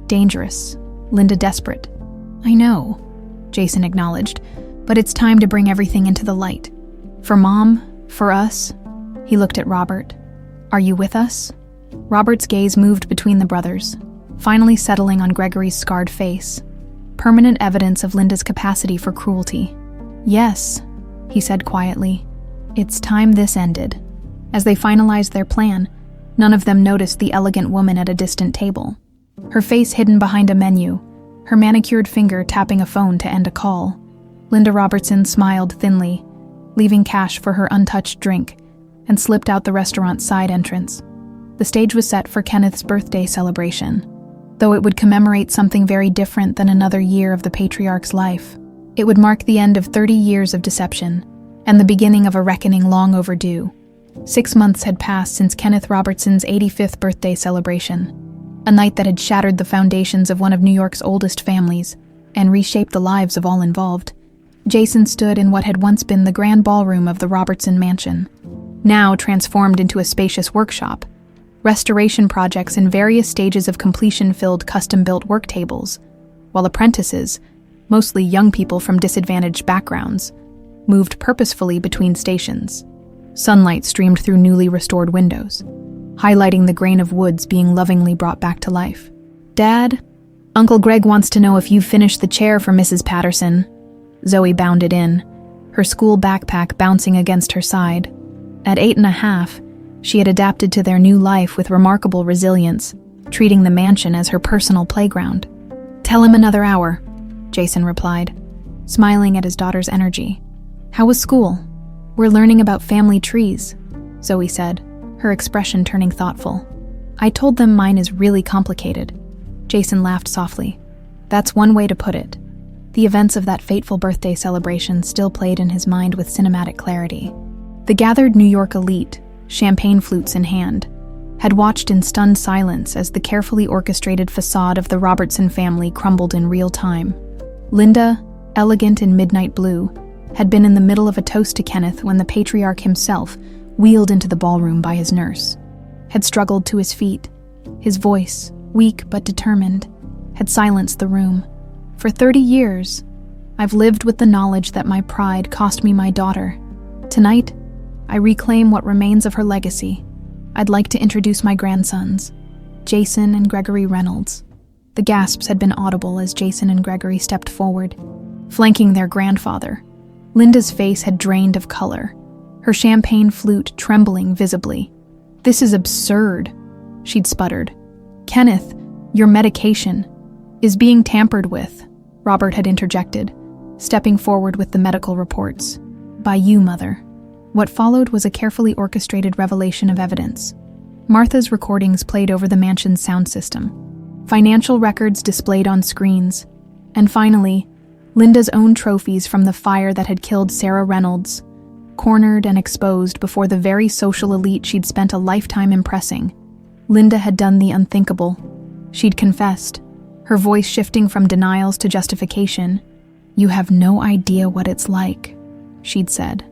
"Dangerous. Linda desperate." "I know," Jason acknowledged, "but it's time to bring everything into the light. For Mom, for us." He looked at Robert. "Are you with us?" Robert's gaze moved between the brothers, finally settling on Gregory's scarred face. Permanent evidence of Linda's capacity for cruelty. "Yes," he said quietly. "It's time this ended." As they finalized their plan, none of them noticed the elegant woman at a distant table. Her face hidden behind a menu, her manicured finger tapping a phone to end a call. Linda Robertson smiled thinly, leaving cash for her untouched drink, and slipped out the restaurant's side entrance. The stage was set for Kenneth's birthday celebration, though it would commemorate something very different than another year of the patriarch's life. It would mark the end of 30 years of deception, and the beginning of a reckoning long overdue. 6 months had passed since Kenneth Robertson's 85th birthday celebration, a night that had shattered the foundations of one of New York's oldest families and reshaped the lives of all involved. Jason stood in what had once been the grand ballroom of the Robertson mansion, now transformed into a spacious workshop. Restoration projects in various stages of completion filled custom-built work tables, while apprentices, mostly young people from disadvantaged backgrounds, moved purposefully between stations. Sunlight streamed through newly restored windows, highlighting the grain of woods being lovingly brought back to life. "Dad, Uncle Greg wants to know if you've finished the chair for Mrs. Patterson." Zoe bounded in, her school backpack bouncing against her side. At 8.5, she had adapted to their new life with remarkable resilience, treating the mansion as her personal playground. "Tell him another hour," Jason replied, smiling at his daughter's energy. "How was school?" "We're learning about family trees," Zoe said, her expression turning thoughtful. "I told them mine is really complicated." Jason laughed softly. That's one way to put it. The events of that fateful birthday celebration still played in his mind with cinematic clarity. The gathered New York elite, champagne flutes in hand, had watched in stunned silence as the carefully orchestrated facade of the Robertson family crumbled in real time. Linda, elegant in midnight blue, had been in the middle of a toast to Kenneth when the patriarch himself wheeled into the ballroom by his nurse, had struggled to his feet. His voice, weak but determined, had silenced the room. "For 30 years, I've lived with the knowledge that my pride cost me my daughter. Tonight, I reclaim what remains of her legacy. I'd like to introduce my grandsons, Jason and Gregory Reynolds." The gasps had been audible as Jason and Gregory stepped forward, flanking their grandfather. Linda's face had drained of color, her champagne flute trembling visibly. "This is absurd," she'd sputtered. "Kenneth, your medication is being tampered with," Robert had interjected, stepping forward with the medical reports. "By you, Mother." What followed was a carefully orchestrated revelation of evidence. Martha's recordings played over the mansion's sound system, financial records displayed on screens, and finally, Linda's own trophies from the fire that had killed Sarah Reynolds, cornered and exposed before the very social elite she'd spent a lifetime impressing. Linda had done the unthinkable. She'd confessed, her voice shifting from denials to justification. "You have no idea what it's like," she'd said,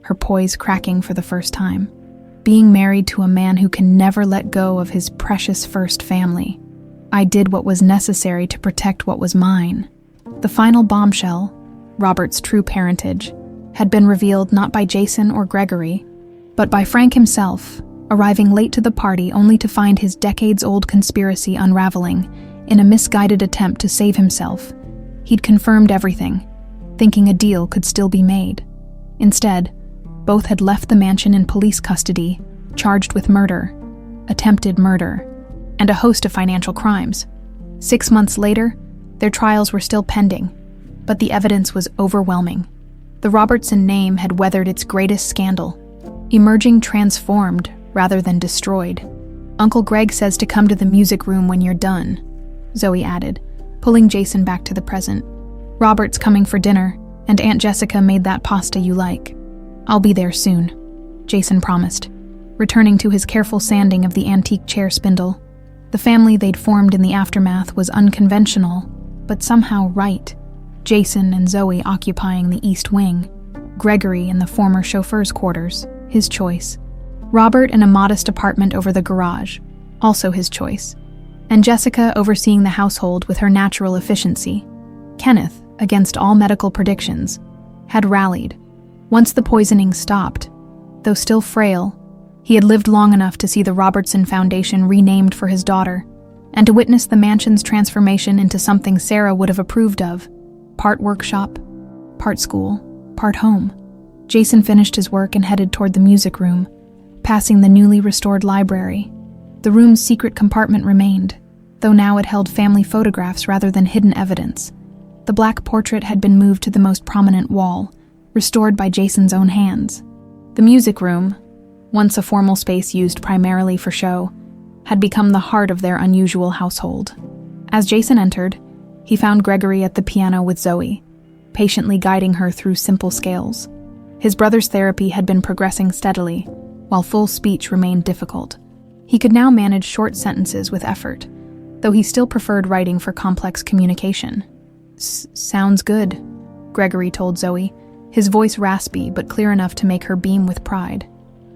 her poise cracking for the first time. "Being married to a man who can never let go of his precious first family. I did what was necessary to protect what was mine." The final bombshell, Robert's true parentage, had been revealed not by Jason or Gregory, but by Frank himself, arriving late to the party only to find his decades-old conspiracy unraveling in a misguided attempt to save himself. He'd confirmed everything, thinking a deal could still be made. Instead, both had left the mansion in police custody, charged with murder, attempted murder, and a host of financial crimes. 6 months later, their trials were still pending, but the evidence was overwhelming. The Robertson name had weathered its greatest scandal, emerging transformed rather than destroyed. "Uncle Greg says to come to the music room when you're done," Zoe added, pulling Jason back to the present. "Robert's coming for dinner, and Aunt Jessica made that pasta you like." "I'll be there soon," Jason promised, returning to his careful sanding of the antique chair spindle. The family they'd formed in the aftermath was unconventional, but somehow right. Jason and Zoe occupying the east wing, Gregory in the former chauffeur's quarters, his choice. Robert in a modest apartment over the garage, also his choice. And Jessica overseeing the household with her natural efficiency. Kenneth, against all medical predictions, had rallied. Once the poisoning stopped, though still frail, he had lived long enough to see the Robertson Foundation renamed for his daughter, and to witness the mansion's transformation into something Sarah would have approved of. Part workshop, part school, part home. Jason finished his work and headed toward the music room, passing the newly restored library. The room's secret compartment remained, though now it held family photographs rather than hidden evidence. The black portrait had been moved to the most prominent wall, restored by Jason's own hands. The music room, once a formal space used primarily for show, had become the heart of their unusual household. As Jason entered, he found Gregory at the piano with Zoe, patiently guiding her through simple scales. His brother's therapy had been progressing steadily, while full speech remained difficult. He could now manage short sentences with effort, though he still preferred writing for complex communication. "Sounds good," Gregory told Zoe, his voice raspy but clear enough to make her beam with pride.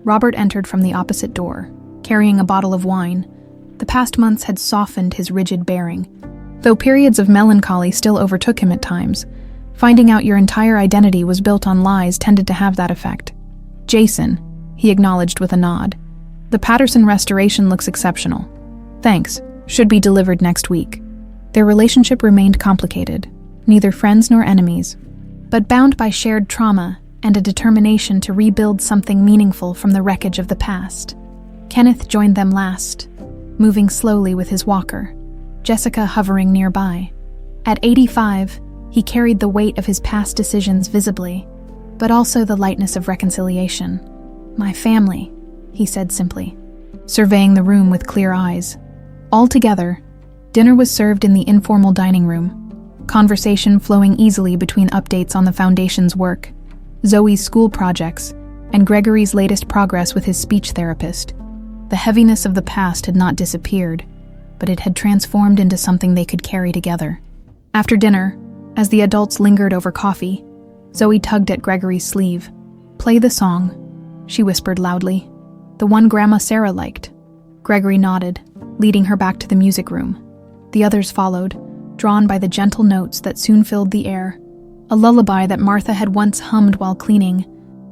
Robert entered from the opposite door, carrying a bottle of wine. The past months had softened his rigid bearing, though periods of melancholy still overtook him at times. Finding out your entire identity was built on lies tended to have that effect. "Jason," he acknowledged with a nod. "The Patterson restoration looks exceptional. Thanks. Should be delivered next week." Their relationship remained complicated, neither friends nor enemies, but bound by shared trauma and a determination to rebuild something meaningful from the wreckage of the past. Kenneth joined them last, moving slowly with his walker, Jessica hovering nearby. At 85, He carried the weight of his past decisions visibly, but also the lightness of reconciliation. "My family," he said simply, surveying the room with clear eyes. Altogether, dinner was served in the informal dining room, conversation flowing easily between updates on the foundation's work, Zoe's school projects, and Gregory's latest progress with his speech therapist. The heaviness of the past had not disappeared, but it had transformed into something they could carry together. After dinner, as the adults lingered over coffee, Zoe tugged at Gregory's sleeve. "Play the song," she whispered loudly. "The one Grandma Sarah liked." Gregory nodded, leading her back to the music room. The others followed, drawn by the gentle notes that soon filled the air. A lullaby that Martha had once hummed while cleaning,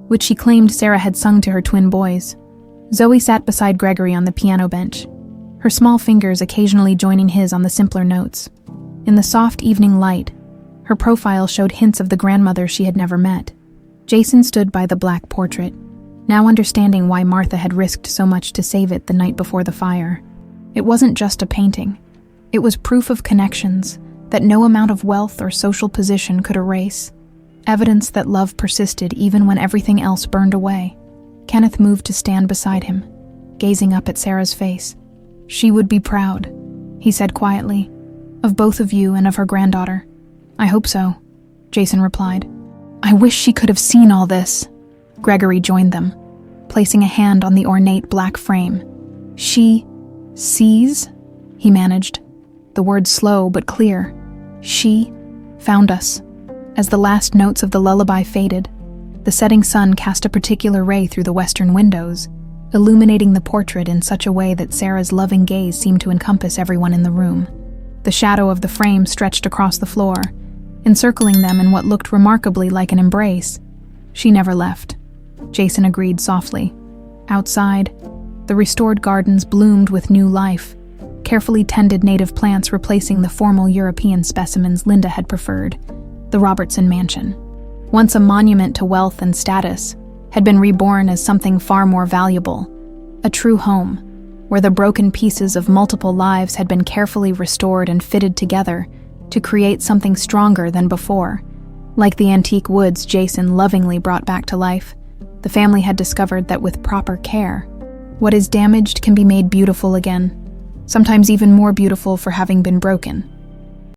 which she claimed Sarah had sung to her twin boys. Zoe sat beside Gregory on the piano bench, her small fingers occasionally joining his on the simpler notes. In the soft evening light, her profile showed hints of the grandmother she had never met. Jason stood by the black portrait, now understanding why Martha had risked so much to save it the night before the fire. It wasn't just a painting. It was proof of connections that no amount of wealth or social position could erase. Evidence that love persisted even when everything else burned away. Kenneth moved to stand beside him, gazing up at Sarah's face. "She would be proud," he said quietly, "of both of you and of her granddaughter." "I hope so," Jason replied. "I wish she could have seen all this." Gregory joined them, placing a hand on the ornate black frame. "She sees," he managed, the words slow but clear. "She found us." As the last notes of the lullaby faded, the setting sun cast a particular ray through the western windows, illuminating the portrait in such a way that Sarah's loving gaze seemed to encompass everyone in the room. The shadow of the frame stretched across the floor, encircling them in what looked remarkably like an embrace. "She never left," Jason agreed softly. Outside, the restored gardens bloomed with new life, carefully tended native plants replacing the formal European specimens Linda had preferred. The Robertson mansion, once a monument to wealth and status, had been reborn as something far more valuable, a true home, where the broken pieces of multiple lives had been carefully restored and fitted together to create something stronger than before. Like the antique woods Jason lovingly brought back to life, the family had discovered that with proper care, what is damaged can be made beautiful again, sometimes even more beautiful for having been broken.